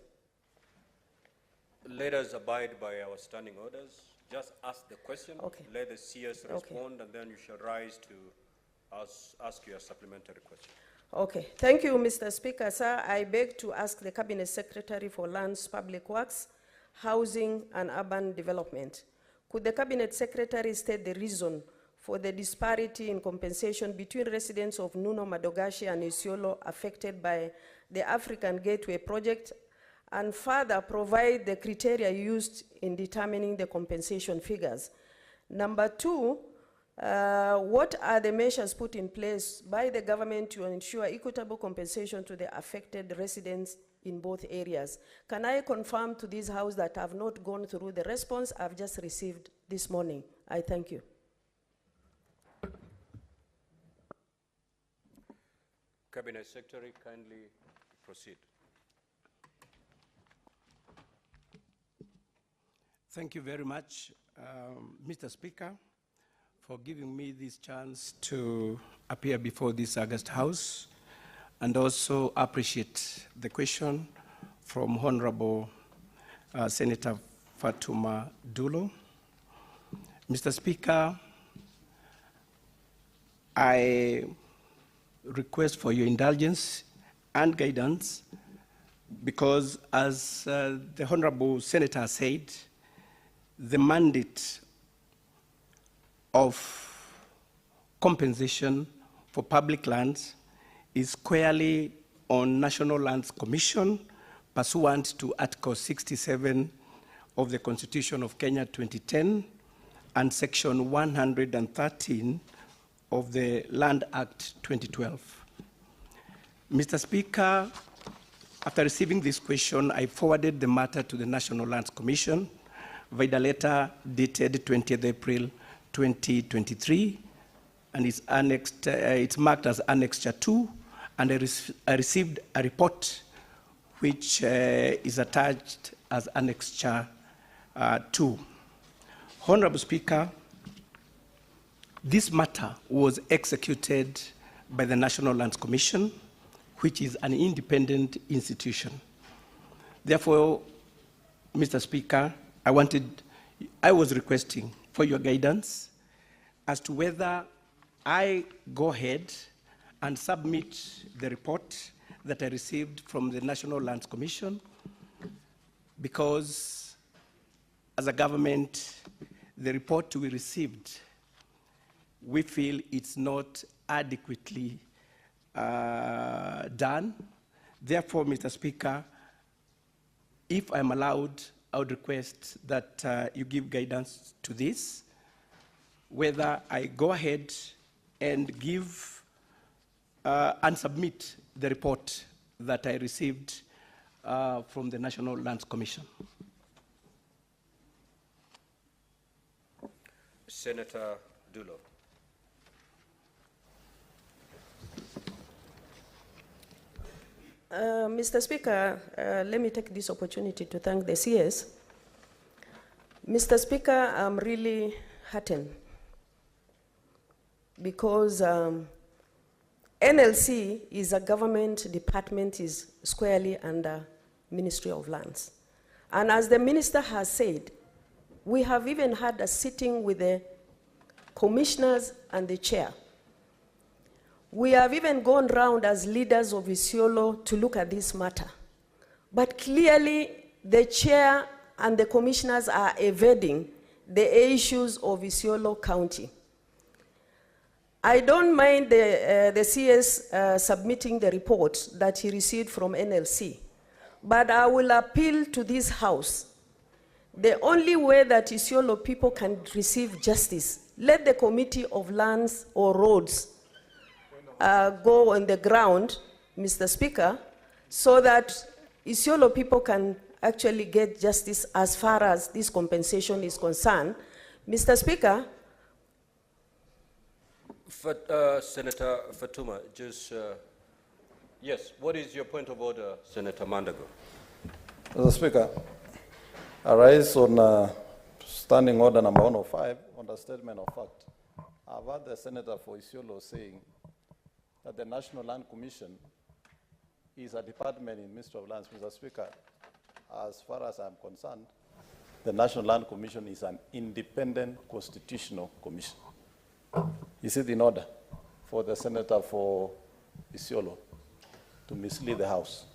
Let us abide by our standing orders. Just ask the question. Okay. Let the CS respond, and then you shall rise to ask your supplementary question. Okay. Thank you, Mr. Speaker. Sir, I beg to ask the Cabinet Secretary for Lands, Public Works, Housing and Urban Development. Could the Cabinet Secretary state the reason for the disparity in compensation between residents of Nuno, Madogashi and Isiolo affected by the African Gateway project, and further provide the criteria used in determining the compensation figures? Number two, what are the measures put in place by the government to ensure equitable compensation to the affected residents in both areas? Can I confirm to this House that I've not gone through the response I've just received this morning? I thank you. Cabinet Secretary, kindly proceed. Thank you very much, Mr. Speaker, for giving me this chance to appear before this August House, and also appreciate the question from Honorable Senator Fatuma Dulo. Mr. Speaker, I request for your indulgence and guidance because, as the Honorable Senator said, the mandate of compensation for public lands is squarely on National Lands Commission pursuant to Article 67 of the Constitution of Kenya 2010 and Section 113 of the Land Act 2012. Mr. Speaker, after receiving this question, I forwarded the matter to the National Lands Commission via the letter dated 20th April 2023, and it's marked as Annexure 2, and I received a report which is attached as Annexure 2. Honorable Speaker, this matter was executed by the National Lands Commission, which is an independent institution. Therefore, Mr. Speaker, I was requesting for your guidance as to whether I go ahead and submit the report that I received from the National Lands Commission, because as a government, the report we received, we feel it's not adequately done. Therefore, Mr. Speaker, if I'm allowed, I would request that you give guidance to this, whether I go ahead and give and submit the report that I received from the National Lands Commission. Senator Dulo. Mr. Speaker, let me take this opportunity to thank the CS. Mr. Speaker, I'm really heartened because NLC is a government department, is squarely under Ministry of Lands. And as the minister has said, we have even had a sitting with the commissioners and the chair. We have even gone round as leaders of Isiolo to look at this matter. But clearly, the chair and the commissioners are evading the issues of Isiolo County. I don't mind the CS submitting the report that he received from NLC, but I will appeal to this House. The only way that Isiolo people can receive justice, let the Committee of Lands or Roads go on the ground Mr. Speaker, so that Isiolo people can actually get justice as far as this compensation is concerned. Mr. Speaker, Senator Fatuma, yes, what is your point of order, Senator Mandago? Mr. Speaker, I rise on standing order number 105 on the statement of fact. I've heard the Senator for Isiolo saying that the National Land Commission is a department in Ministry of Lands. Mr. Speaker, as far as I'm concerned, the National Land Commission is an independent constitutional commission. Is it in order for the Senator for Isiolo to mislead the House?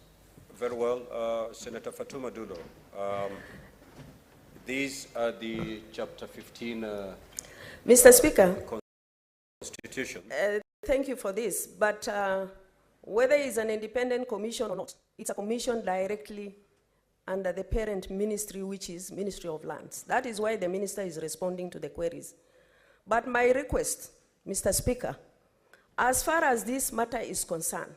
Very well, Senator Fatuma Dulo. These are the Chapter 15 Mr. Speaker, Constitution. thank you for this, but whether it's an independent commission or not, it's a commission directly under the parent ministry, which is Ministry of Lands. That is why the minister is responding to the queries. But my request, Mr. Speaker, as far as this matter is concerned,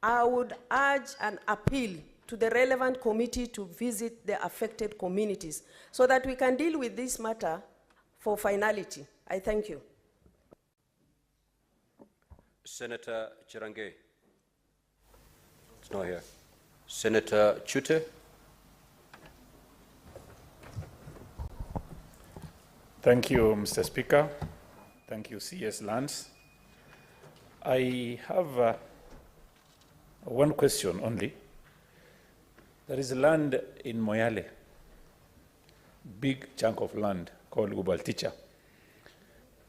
I would urge an appeal to the relevant committee to visit the affected communities so that we can deal with this matter for finality. I thank you. Senator Chirange. It's not here. Senator Chute. Thank you, Mr. Speaker. Thank you, CS Lands. I have one question only. There is land in Moyale, big chunk of land called Ubalticha.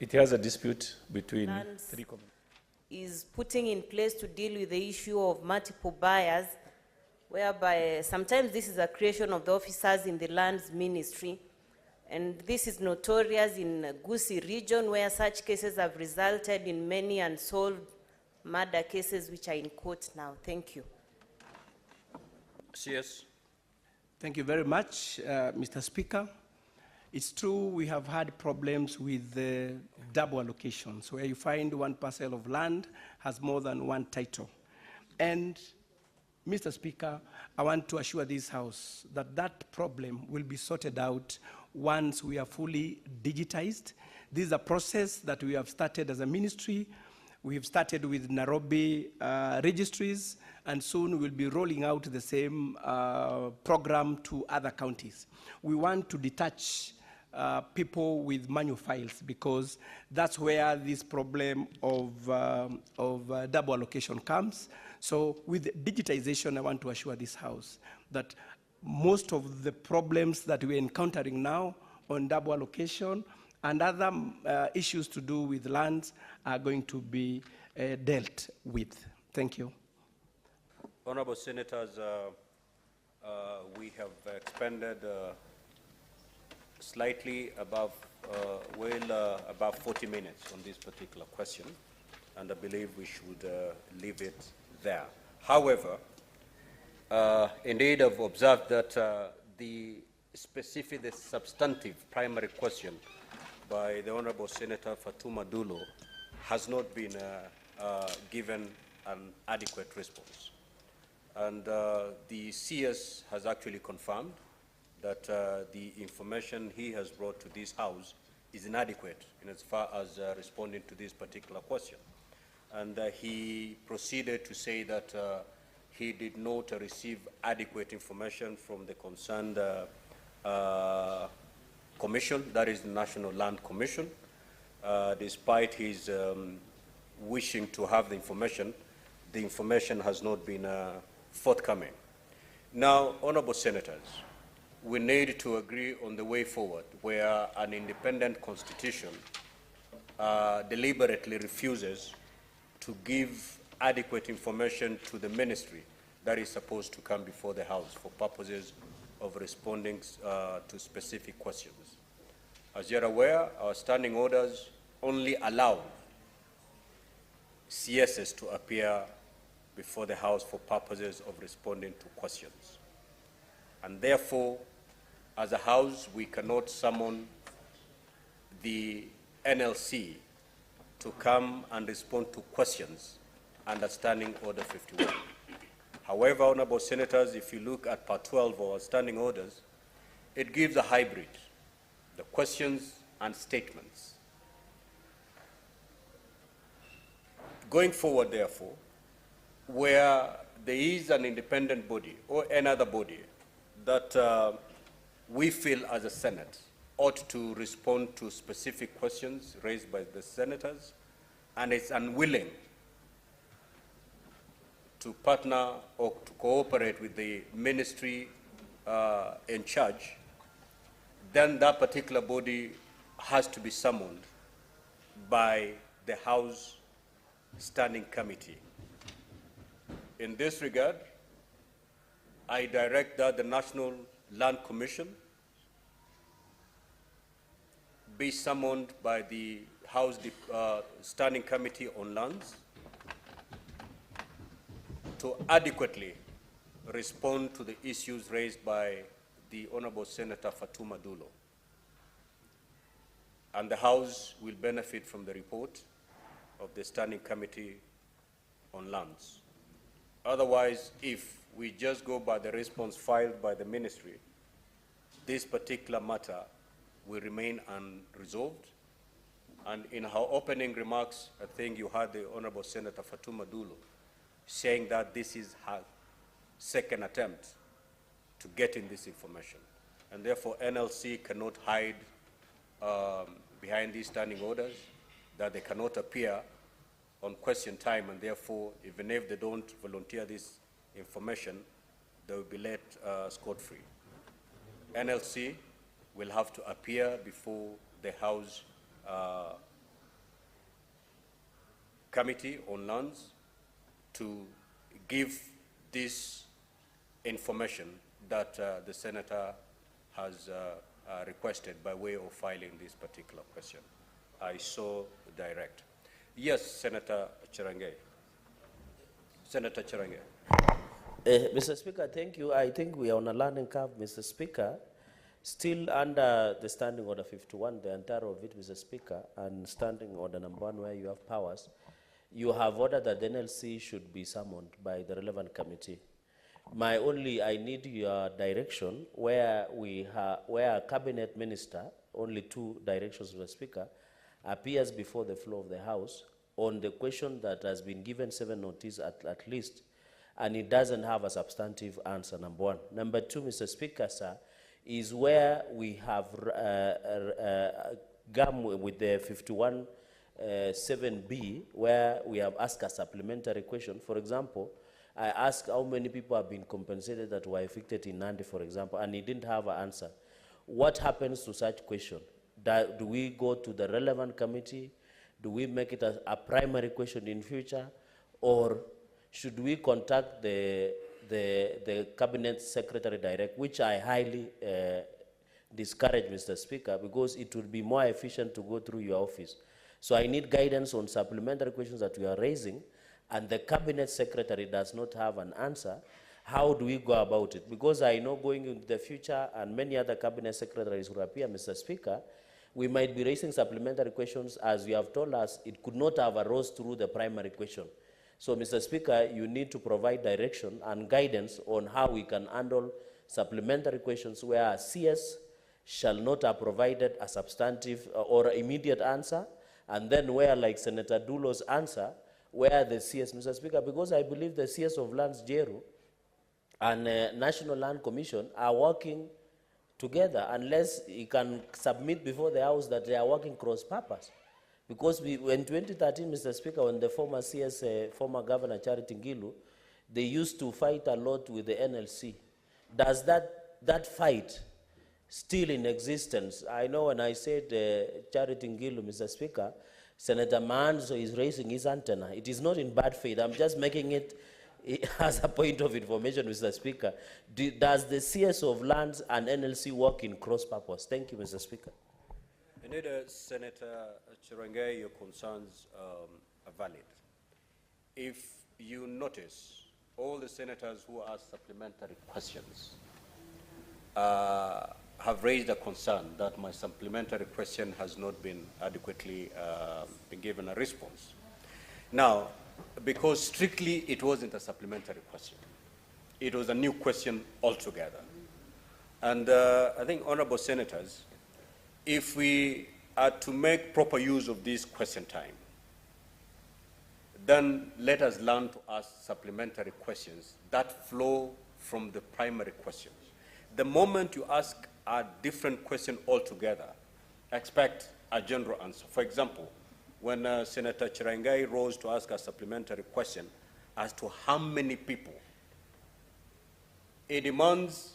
It has a dispute between three communities. Is putting in place to deal with the issue of multiple buyers, whereby sometimes this is a creation of the officers in the lands ministry, and this is notorious in Gusii region, where such cases have resulted in many unsolved murder cases which are in court now. Thank you. CS. Thank you very much, Mr. Speaker. It's true we have had problems with the double allocations, where you find one parcel of land has more than one title. And, Mr. Speaker, I want to assure this House that that problem will be sorted out once we are fully digitized. This is a process that we have started as a ministry. We have started with Nairobi registries, and soon we'll be rolling out the same program to other counties. We want to detach people with manual files, because that's where this problem of double allocation comes. So with digitization, I want to assure this House that most of the problems that we're encountering now on double allocation and other issues to do with lands are going to be dealt with. Thank you. Honorable Senators, we have expended slightly above, about 40 minutes on this particular question, and I believe we should leave it there. However, indeed, I've observed that the substantive primary question by the Honorable Senator Fatuma Dulo has not been given an adequate response. And the CS has actually confirmed that the information he has brought to this House is inadequate in as far as responding to this particular question. And he proceeded to say that he did not receive adequate information from the concerned commission, that is the National Land Commission. Despite his wishing to have the information has not been forthcoming. Now, Honorable Senators, we need to agree on the way forward where an independent constitution deliberately refuses to give adequate information to the ministry that is supposed to come before the House for purposes of responding to specific questions. As you're aware, our standing orders only allow CSs to appear before the House for purposes of responding to questions. And therefore, as a House, we cannot summon the NLC to come and respond to questions under Standing Order 51. However, honorable senators, if you look at Part 12 of our standing orders, it gives a hybrid, the questions and statements. Going forward, therefore, where there is an independent body or another body that we feel as a Senate ought to respond to specific questions raised by the senators and is unwilling to partner or to cooperate with the ministry in charge, then that particular body has to be summoned by the House Standing Committee. In this regard, I direct that the National Land Commission be summoned by the House Standing Committee on Lands to adequately respond to the issues raised by the Honorable Senator Fatuma Dulo. And the House will benefit from the report of the Standing Committee on Lands. Otherwise, if we just go by the response filed by the ministry, this particular matter will remain unresolved. And in her opening remarks, I think you heard the Honorable Senator Fatuma Dulo saying that this is her second attempt to get in this information. And therefore, NLC cannot hide behind these standing orders, that they cannot appear on question time, and therefore, even if they don't volunteer this information, they will be let scot-free. NLC will have to appear before the House Committee on Lands to give this information that the Senator has requested by way of filing this particular question. I so direct. Yes, Senator Cherangay. Senator Cherangay. Mr. Speaker, thank you. I think we are on a learning curve, Mr. Speaker. Still under the Standing Order 51, the entire of it, Mr. Speaker, and Standing Order number 1, where you have powers, you have ordered that the NLC should be summoned by the relevant committee. I need your direction where where a cabinet minister, only 2 directions, Mr. Speaker, appears before the floor of the House on the question that has been given 7 notice at least, and it doesn't have a substantive answer, number 1. Number 2, Mr. Speaker, sir, is where we have gone with the 51 7B, where we have asked a supplementary question. For example, I asked how many people have been compensated that were evicted in Nandi, for example, and he didn't have an answer. What happens to such question? Do we go to the relevant committee? Do we make it a primary question in future? Or should we contact the cabinet secretary direct, which I highly discourage, Mr. Speaker, because it would be more efficient to go through your office. So I need guidance on supplementary questions that we are raising, and the cabinet secretary does not have an answer. How do we go about it? Because I know going into the future, and many other cabinet secretaries will appear, Mr. Speaker, we might be raising supplementary questions, as you have told us, it could not have arose through the primary question. So, Mr. Speaker, you need to provide direction and guidance on how we can handle supplementary questions where a CS shall not have provided a substantive or immediate answer, and then where, like Senator Dulo's answer, where the CS, Mr. Speaker, because I believe the CS of Lands, Jeru, and National Land Commission are working together, unless he can submit before the House that they are working cross-purpose. Because in 2013, Mr. Speaker, when the former CS, former Governor Charity Ngilu, they used to fight a lot with the NLC. Does that fight still in existence? I know when I said Charity Ngilu, Mr. Speaker, Senator Manzo is raising his antenna. It is not in bad faith. I'm just making it as a point of information, Mr. Speaker. Does the CS of Lands and NLC work in cross-purpose? Thank you, Mr. Speaker. Senator Cherangay, your concerns are valid. If you notice, all the senators who asked supplementary questions have raised a concern that my supplementary question has not been adequately been given a response. Now, because strictly it wasn't a supplementary question. It was a new question altogether. And I think, honorable senators, if we are to make proper use of this question time, then let us learn to ask supplementary questions that flow from the primary questions. The moment you ask a different question altogether, expect a general answer. For example, when Senator Chirangai rose to ask a supplementary question as to how many people, it demands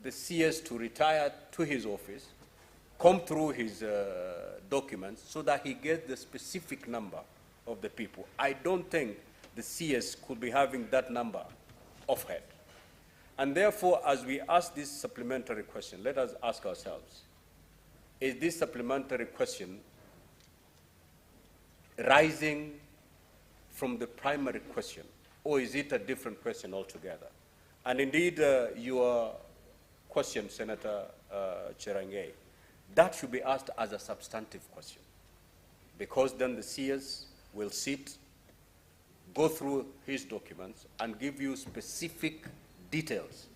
the CS to retire to his office, come through his documents so that he gets the specific number of the people. I don't think the CS could be having that number offhand. And therefore, as we ask this supplementary question, let us ask ourselves, is this supplementary question rising from the primary question, or is it a different question altogether? And indeed, your question, Senator Chirangai, that should be asked as a substantive question, because then the CS will sit, go through his documents, and give you specific details.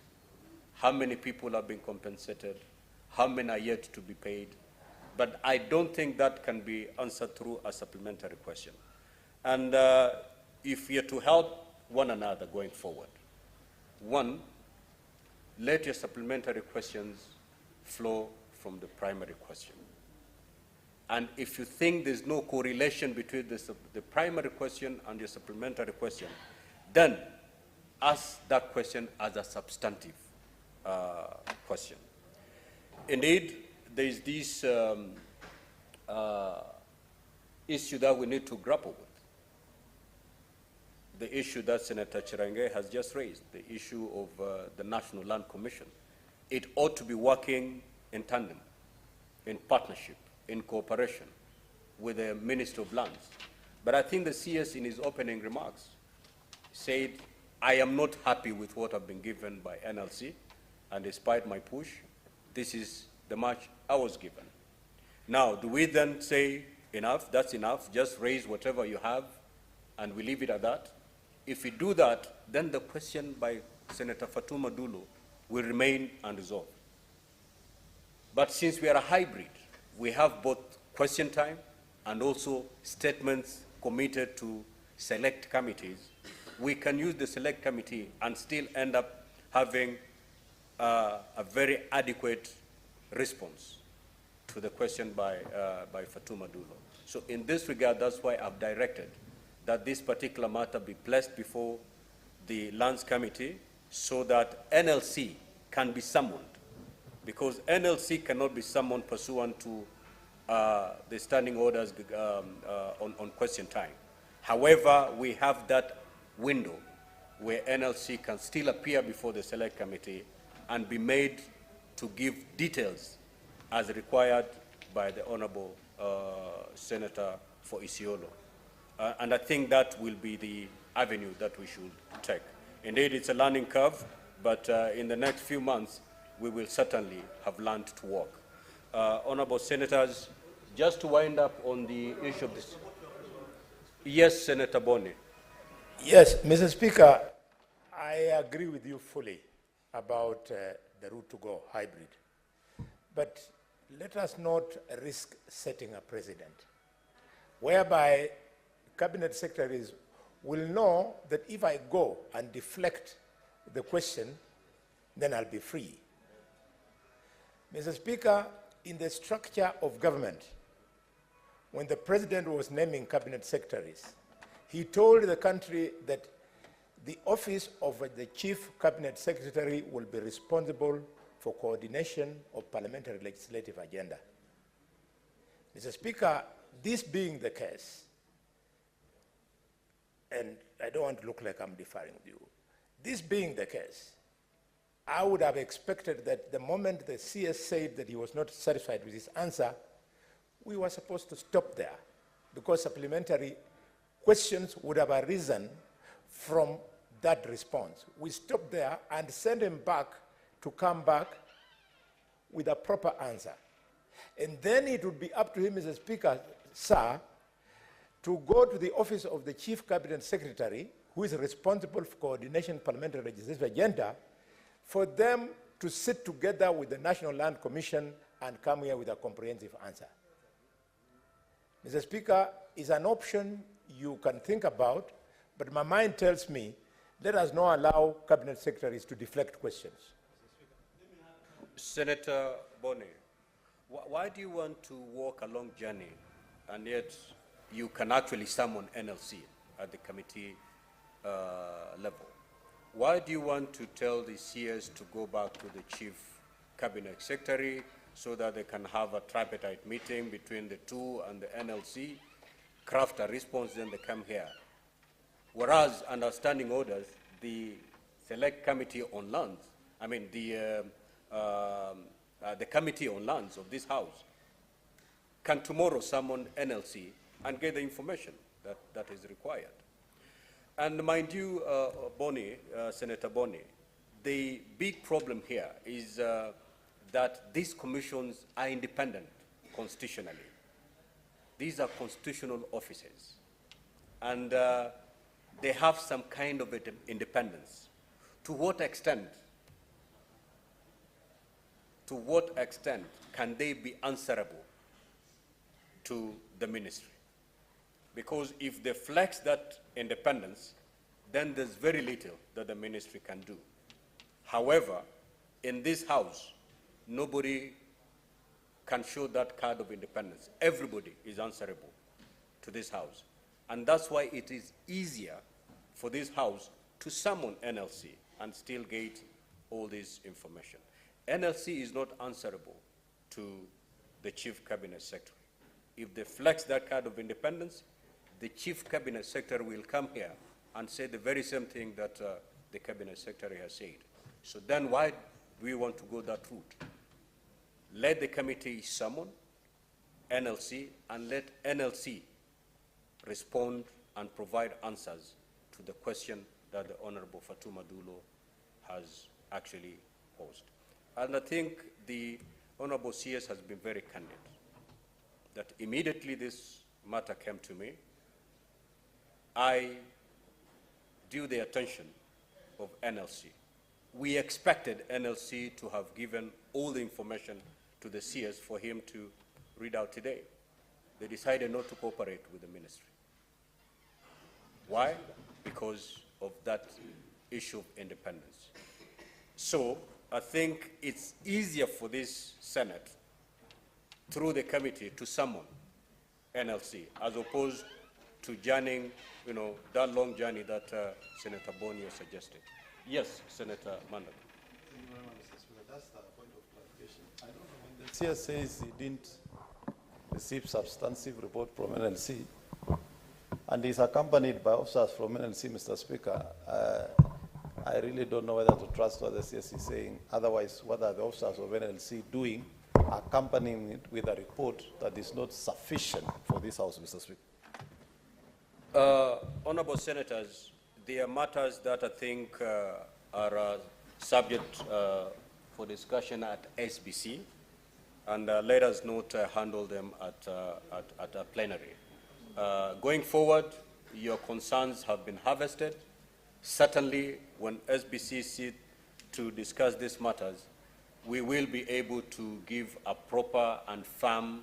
How many people have been compensated, how many are yet to be paid. But I don't think that can be answered through a supplementary question. And if you're to help one another going forward, one, let your supplementary questions flow from the primary question. And if you think there's no correlation between the primary question and your supplementary question, then ask that question as a substantive question. Indeed, there is this issue that we need to grapple with. The issue that Senator Chirangai has just raised, the issue of the National Land Commission. It ought to be working in tandem, in partnership, in cooperation with the Minister of Lands. But I think the CS in his opening remarks said, I am not happy with what I've been given by NLC, and despite my push, this is the much I was given. Now, do we then say, enough, that's enough, just raise whatever you have, and we leave it at that? If we do that, then the question by Senator Fatuma Dulu will remain unresolved. But since we are a hybrid, we have both question time and also statements committed to select committees. We can use the select committee and still end up having a very adequate response to the question by Fatuma Dulu. So in this regard, that's why I've directed that this particular matter be placed before the Lands Committee so that NLC can be summoned, because NLC cannot be summoned pursuant to the standing orders on question time. However, we have that window where NLC can still appear before the Select Committee and be made to give details as required by the Honorable Senator for Isiolo. And I think that will be the avenue that we should take. Indeed, it's a learning curve, but in the next few months, we will certainly have learned to walk. Honorable Senators, just to wind up on the issue of this. Yes, Senator Boni. Yes, Mr. Speaker, I agree with you fully about the route to go, hybrid. But let us not risk setting a precedent whereby cabinet secretaries will know that if I go and deflect the question, then I'll be free. Mr. Speaker, in the structure of government, when the president was naming cabinet secretaries, he told the country that the office of the chief cabinet secretary will be responsible for coordination of parliamentary legislative agenda. Mr. Speaker, this being the case, and I don't want to look like I'm differing with you, this being the case, I would have expected that the moment the CS said that he was not satisfied with his answer, we were supposed to stop there, because supplementary questions would have arisen from that response. We stopped there and sent him back to come back with a proper answer. And then it would be up to him, Mr. Speaker, sir, to go to the office of the Chief Cabinet Secretary, who is responsible for coordination parliamentary legislative agenda, for them to sit together with the National Land Commission and come here with a comprehensive answer. Mr. Speaker, is an option you can think about, but my mind tells me, let us not allow cabinet secretaries to deflect questions. Senator Boni, why do you want to walk a long journey and yet you can actually summon NLC at the committee level? Why do you want to tell the CS to go back to the Chief Cabinet Secretary so that they can have a tripartite meeting between the two and the NLC, craft a response, then they come here? Whereas under standing orders, the Select Committee on Lands, I mean the Committee on Lands of this House can tomorrow summon NLC and get the information that is required. And mind you, Senator Boni, the big problem here is that these commissions are independent constitutionally. These are constitutional offices, and they have some kind of independence. To what extent can they be answerable to the ministry? Because if they flex that independence, then there's very little that the ministry can do. However, in this House, nobody can show that card of independence. Everybody is answerable to this House. And that's why it is easier for this House to summon NLC and still get all this information. NLC is not answerable to the Chief Cabinet Secretary. If they flex that card of independence, the Chief Cabinet Secretary will come here and say the very same thing that the Cabinet Secretary has said. So then why do we want to go that route? Let the committee summon NLC and let NLC respond and provide answers to the question that the Honorable Fatuma Dulo has actually posed. And I think the Honorable CS has been very candid, that immediately this matter came to me, I drew the attention of NLC. We expected NLC to have given all the information to the CS for him to read out today. They decided not to cooperate with the ministry. Why? Because of that issue of independence. So I think it's easier for this Senate, through the committee, to summon NLC, as opposed to journeying, that long journey that Senator Boni suggested. Yes, Senator Mandaka. That's the point of clarification. I don't know when the CS says he didn't receive substantive report from NLC, and he's accompanied by officers from NLC, Mr. Speaker. I really don't know whether to trust what the CS is saying. Otherwise, what are the officers of NLC doing, accompanying it with a report that is not sufficient for this House, Mr. Speaker? Honorable Senators, there are matters that I think are subject for discussion at SBC, and let us not handle them at a plenary. Going forward, your concerns have been harvested. Certainly, when SBC sit to discuss these matters, we will be able to give a proper and firm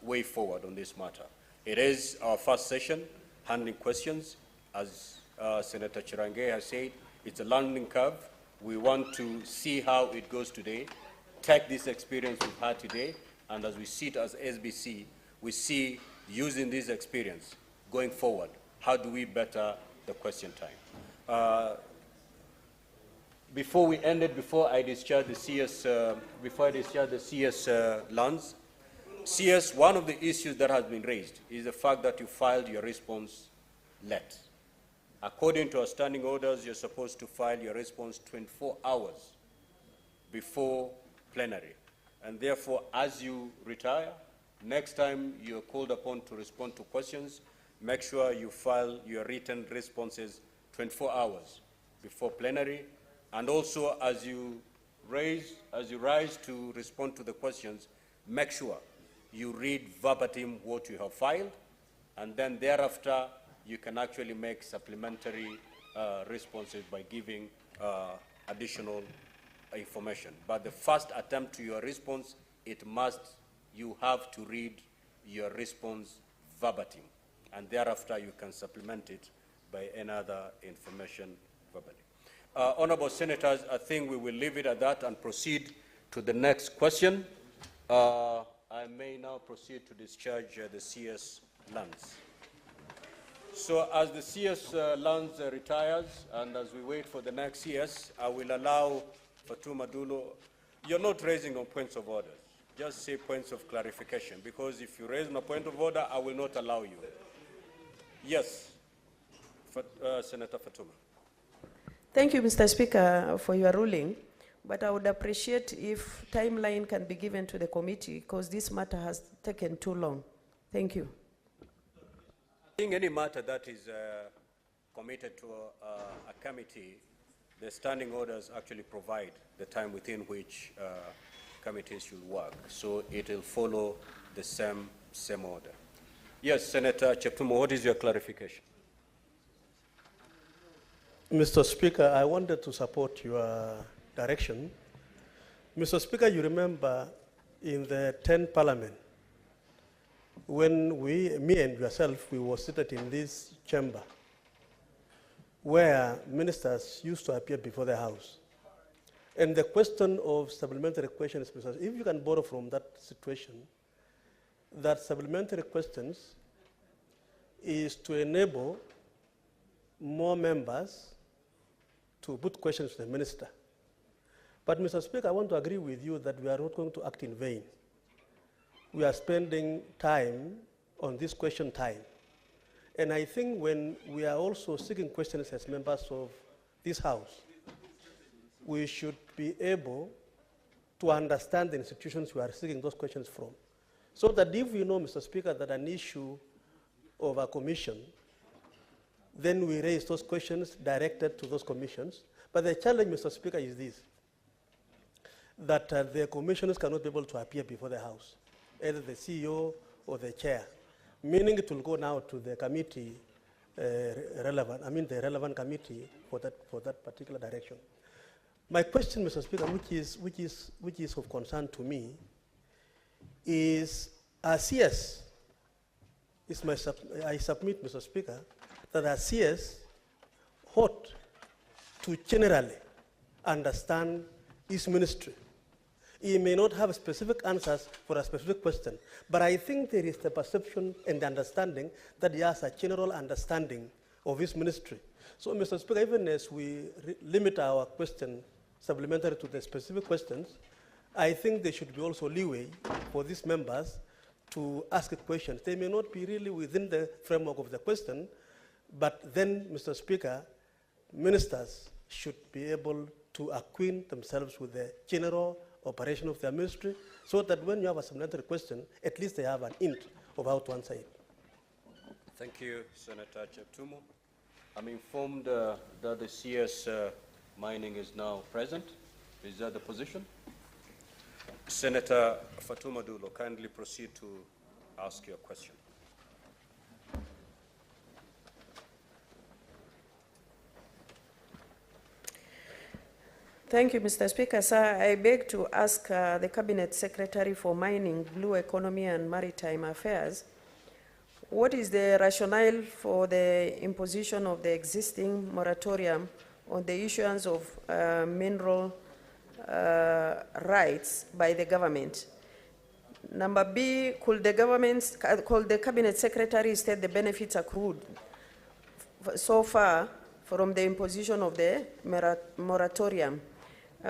way forward on this matter. It is our first session handling questions. As Senator Chirange has said, it's a learning curve. We want to see how it goes today, take this experience we've had today, and as we sit as SBC, we see using this experience going forward, how do we better the question time? Before we end it, before I discharge the CS, lands, CS, one of the issues that has been raised is the fact that you filed your response late. According to our standing orders, you're supposed to file your response 24 hours before plenary. And therefore, as you retire, next time you're called upon to respond to questions, make sure you file your written responses 24 hours before plenary. And also, as you rise to respond to the questions, make sure you read verbatim what you have filed, and then thereafter you can actually make supplementary responses by giving additional information. But the first attempt to your response, you have to read your response verbatim, and thereafter you can supplement it by any other information verbally. Honorable Senators, I think we will leave it at that and proceed to the next question. I may now proceed to discharge the CS lands. So as the CS lands retires and as we wait for the next CS, I will allow Fatuma Dulo. You're not raising on points of order. Just say points of clarification, because if you raise a point of order, I will not allow you. Yes, Senator Fatuma. Thank you, Mr. Speaker, for your ruling. But I would appreciate if timeline can be given to the committee, because this matter has taken too long. Thank you. I think any matter that is committed to a committee, the standing orders actually provide the time within which committees should work. So it will follow the same order. Yes, Senator Cheptumo, what is your clarification? Mr. Speaker, I wanted to support your direction. Mr. Speaker, you remember in the 10th Parliament, when me and yourself, we were seated in this chamber where ministers used to appear before the House. And the question of supplementary questions, if you can borrow from that situation, that supplementary questions is to enable more members to put questions to the minister. But Mr. Speaker, I want to agree with you that we are not going to act in vain. We are spending time on this question time. And I think when we are also seeking questions as members of this House, we should be able to understand the institutions we are seeking those questions from. So that if we know, Mr. Speaker, that an issue of a commission, then we raise those questions directed to those commissions. But the challenge, Mr. Speaker, is this, that the commissioners cannot be able to appear before the House, either the CEO or the chair, meaning it will go now to the committee the relevant committee for that particular direction. My question, Mr. Speaker, which is of concern to me, is as CS, I submit, Mr. Speaker, that as CS ought to generally understand his ministry. He may not have specific answers for a specific question, but I think there is the perception and the understanding that he has a general understanding of his ministry. So, Mr. Speaker, even as we limit our question supplementary to the specific questions, I think there should be also leeway for these members to ask questions. They may not be really within the framework of the question, but then, Mr. Speaker, ministers should be able to acquaint themselves with the general operation of their ministry, so that when you have a supplementary question, at least they have an hint of how to answer it. Thank you, Senator Cheptumo. I'm informed that the CS mining is now present. Is that the position? Senator Fatuma Dulo, kindly proceed to ask your question. Thank you, Mr. Speaker. Sir, I beg to ask the Cabinet Secretary for Mining, Blue Economy and Maritime Affairs, what is the rationale for the imposition of the existing moratorium on the issuance of mineral rights by the government? Number B, could the Cabinet Secretary state the benefits accrued so far from the imposition of the moratorium?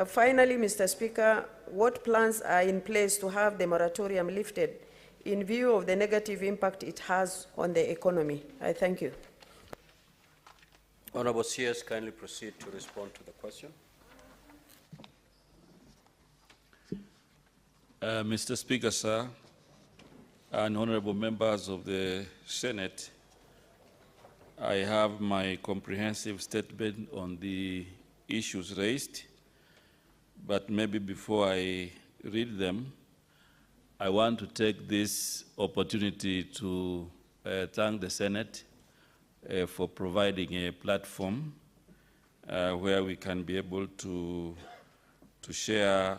Finally, Mr. Speaker, what plans are in place to have the moratorium lifted in view of the negative impact it has on the economy? I thank you. Honorable CS, kindly proceed to respond to the question. Mr. Speaker, sir, and honorable members of the Senate, I have my comprehensive statement on the issues raised, but maybe before I read them, I want to take this opportunity to thank the Senate for providing a platform where we can be able to share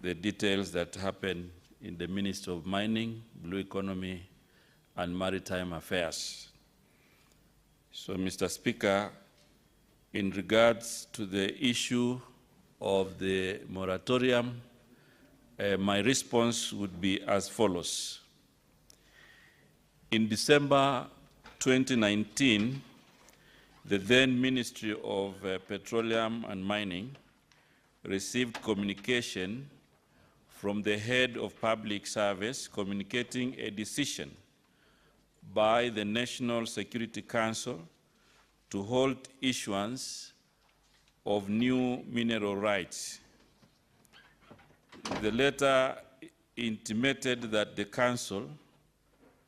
the details that happen in the Ministry of Mining, Blue Economy, and Maritime Affairs. So, Mr. Speaker, in regards to the issue of the moratorium, my response would be as follows. In December 2019, the then Ministry of Petroleum and Mining received communication from the head of public service communicating a decision by the National Security Council to halt issuance of new mineral rights. The letter intimated that the Council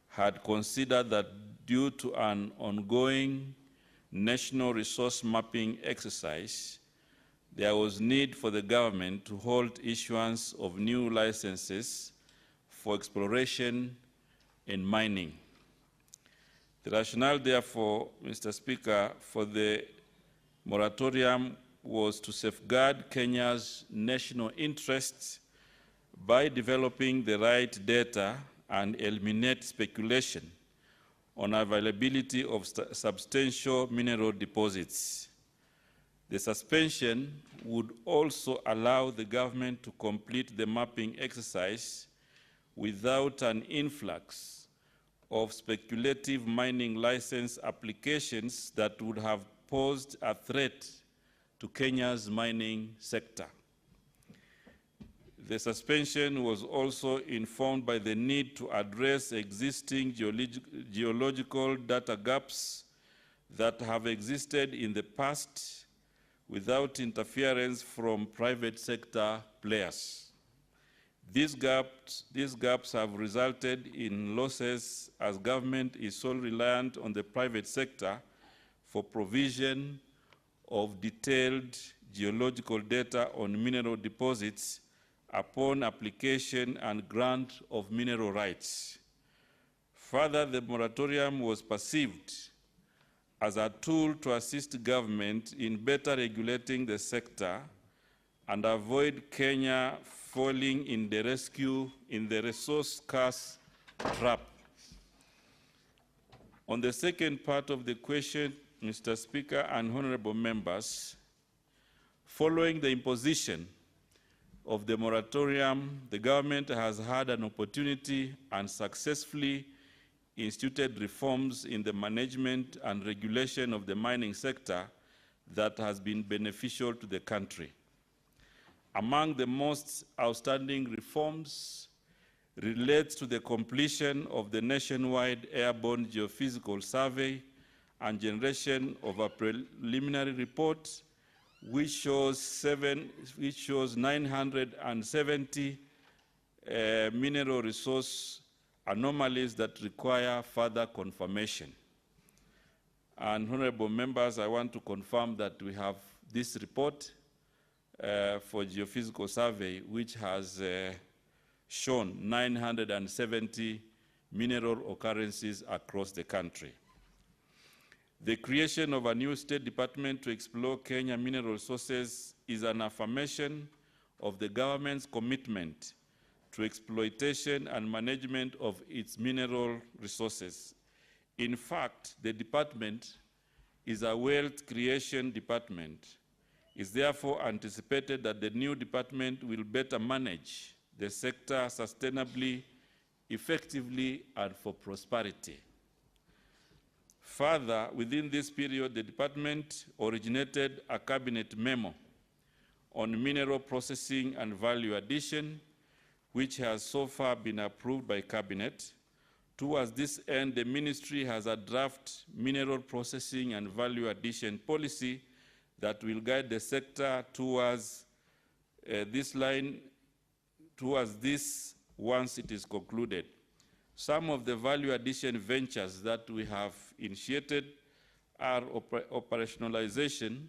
had considered that due to an ongoing national resource mapping exercise, there was need for the government to halt issuance of new licenses for exploration and mining. The rationale, therefore, Mr. Speaker, for the moratorium was to safeguard Kenya's national interests by developing the right data and eliminate speculation on availability of substantial mineral deposits. The suspension would also allow the government to complete the mapping exercise without an influx of speculative mining license applications that would have posed a threat to Kenya's mining sector. The suspension was also informed by the need to address existing geological data gaps that have existed in the past without interference from private sector players. These gaps have resulted in losses as government is solely reliant on the private sector for provision of detailed geological data on mineral deposits upon application and grant of mineral rights. Further, the moratorium was perceived as a tool to assist government in better regulating the sector and avoid Kenya falling in the resource-scarce trap. On the second part of the question, Mr. Speaker and honorable members, following the imposition of the moratorium, the government has had an opportunity and successfully instituted reforms in the management and regulation of the mining sector that has been beneficial to the country. Among the most outstanding reforms relates to the completion of the nationwide airborne geophysical survey and generation of a preliminary report which shows 970 mineral resource anomalies that require further confirmation. And honorable members, I want to confirm that we have this report for geophysical survey, which has shown 970 mineral occurrences across the country. The creation of a new State Department to explore Kenya mineral resources is an affirmation of the government's commitment to exploitation and management of its mineral resources. In fact, the department is a wealth creation department. It's therefore anticipated that the new department will better manage the sector sustainably, effectively, and for prosperity. Further, within this period, the department originated a cabinet memo on mineral processing and value addition, which has so far been approved by cabinet. Towards this end, the ministry has a draft mineral processing and value addition policy that will guide the sector towards this once it is concluded. Some of the value addition ventures that we have initiated are operationalization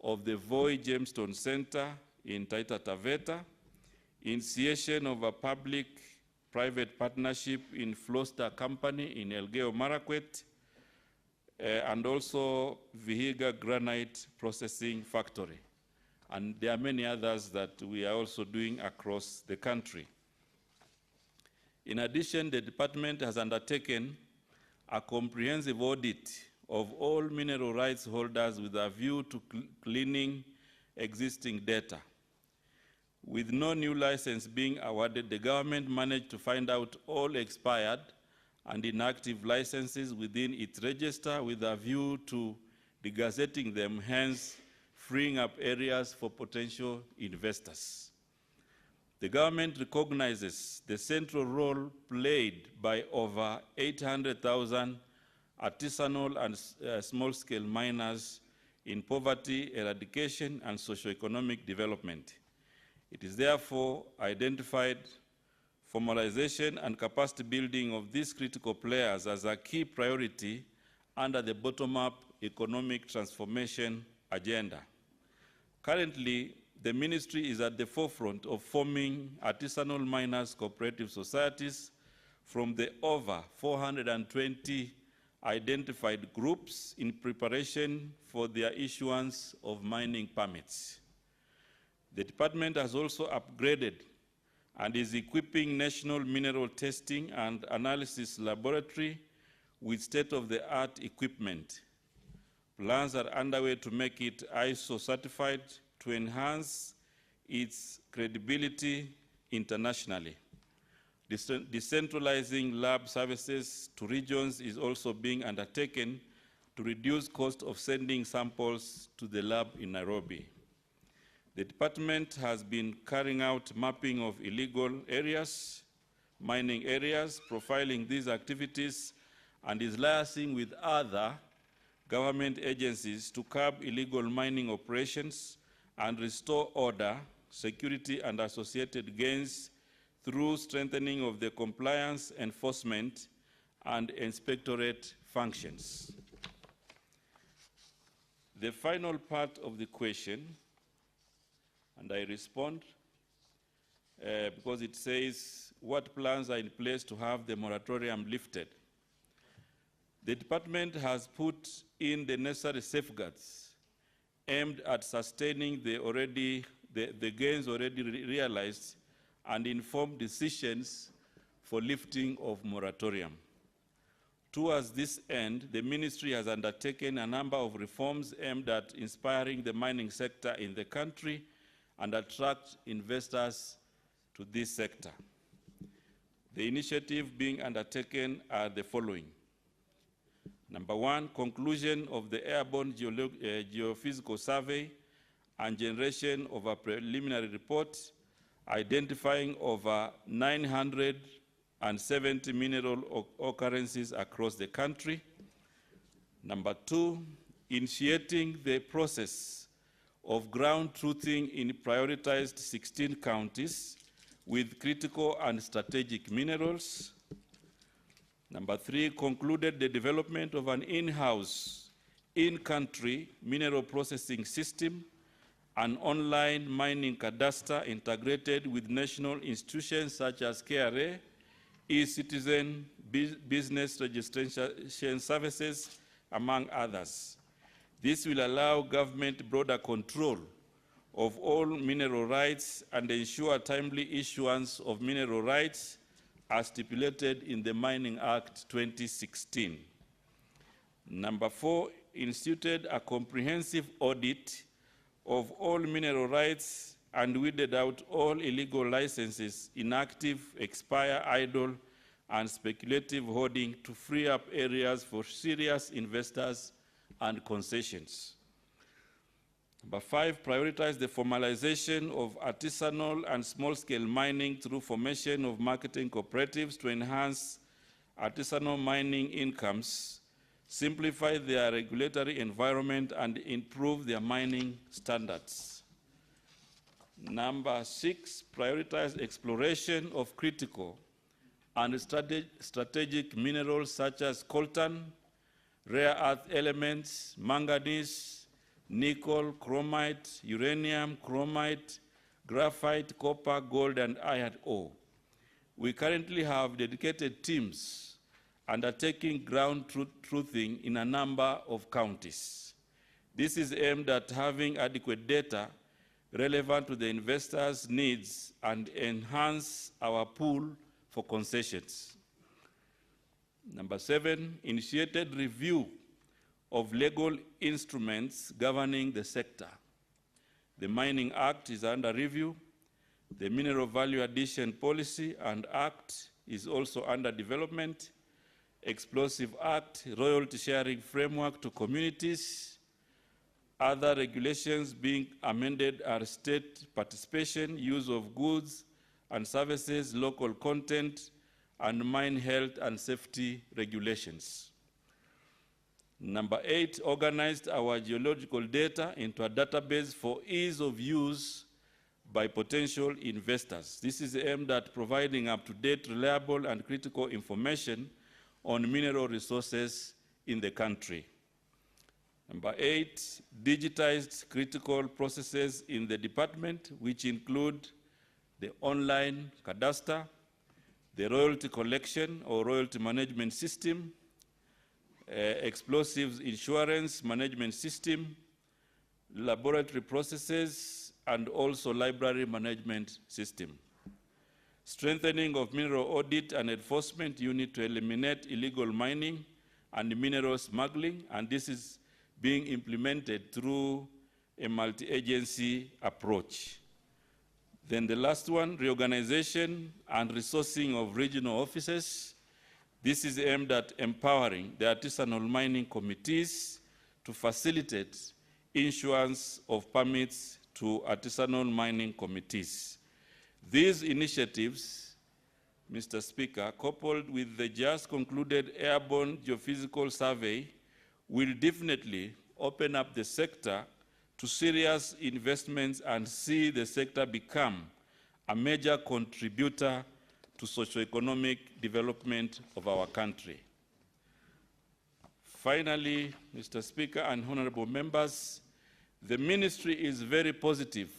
of the Voi Gemstone Center in Taita Taveta, initiation of a public private partnership in Floster Company in Elgeyo Marakwet, and also Vihiga Granite Processing Factory. And there are many others that we are also doing across the country. In addition, the department has undertaken a comprehensive audit of all mineral rights holders with a view to cleaning existing data. With no new license being awarded, the government managed to find out all expired and inactive licenses within its register with a view to degazetting them, hence freeing up areas for potential investors. The government recognizes the central role played by over 800,000 artisanal and small-scale miners in poverty eradication and socio-economic development. It is therefore identified formalization and capacity building of these critical players as a key priority under the bottom-up economic transformation agenda. Currently, the ministry is at the forefront of forming artisanal miners cooperative societies from the over 420 identified groups in preparation for their issuance of mining permits. The department has also upgraded and is equipping National Mineral Testing and Analysis Laboratory with state-of-the-art equipment. Plans are underway to make it ISO certified to enhance its credibility internationally. Decentralizing lab services to regions is also being undertaken to reduce cost of sending samples to the lab in Nairobi. The department has been carrying out mapping of illegal areas, mining areas, profiling these activities, and is liaising with other government agencies to curb illegal mining operations and restore order, security, and associated gains through strengthening of the compliance, enforcement, and inspectorate functions. The final part of the question, and I respond, because it says, what plans are in place to have the moratorium lifted? The department has put in the necessary safeguards aimed at sustaining the gains already realized and informed decisions for lifting of moratorium. Towards this end, the ministry has undertaken a number of reforms aimed at inspiring the mining sector in the country and attract investors to this sector. The initiatives being undertaken are the following. Number one, conclusion of the airborne geophysical survey and generation of a preliminary report identifying over 970 mineral occurrences across the country. Number two, initiating the process of ground truthing in prioritized 16 counties with critical and strategic minerals. Number three, concluded the development of an in-house, in-country mineral processing system, an online mining cadastre integrated with national institutions such as KRA, e-citizen, business registration services, among others. This will allow government broader control of all mineral rights and ensure timely issuance of mineral rights as stipulated in the Mining Act 2016. Number four, instituted a comprehensive audit of all mineral rights and weeded out all illegal licenses, inactive, expire, idle, and speculative hoarding to free up areas for serious investors and concessions. Number five, prioritize the formalization of artisanal and small-scale mining through formation of marketing cooperatives to enhance artisanal mining incomes, simplify their regulatory environment, and improve their mining standards. Number six, prioritize exploration of critical and strategic minerals such as coltan, rare earth elements, manganese, nickel, chromite, uranium, chromite, graphite, copper, gold, and iron ore. We currently have dedicated teams undertaking ground truthing in a number of counties. This is aimed at having adequate data relevant to the investors' needs and enhance our pool for concessions. Number 7, initiated review of legal instruments governing the sector. The Mining Act is under review. The Mineral Value Addition Policy and Act is also under development. Explosive Act, royalty sharing framework to communities. Other regulations being amended are state participation, use of goods and services, local content, and mine health and safety regulations. Number 8, organized our geological data into a database for ease of use by potential investors. This is aimed at providing up-to-date, reliable, and critical information on mineral resources in the country. Number 8, digitized critical processes in the department, which include the online cadastre, the royalty collection or royalty management system, explosives insurance management system, laboratory processes, and also library management system. Strengthening of mineral audit and enforcement unit to eliminate illegal mining and mineral smuggling, and this is being implemented through a multi-agency approach. Then the last one, reorganization and resourcing of regional offices. This is aimed at empowering the artisanal mining committees to facilitate issuance of permits to artisanal mining committees. These initiatives, Mr. Speaker, coupled with the just concluded airborne geophysical survey, will definitely open up the sector to serious investments and see the sector become a major contributor to socioeconomic development of our country. Finally, Mr. Speaker and honorable members, the ministry is very positive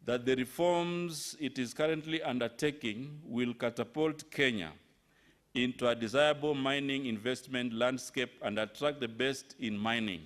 that the reforms it is currently undertaking will catapult Kenya into a desirable mining investment landscape and attract the best in mining.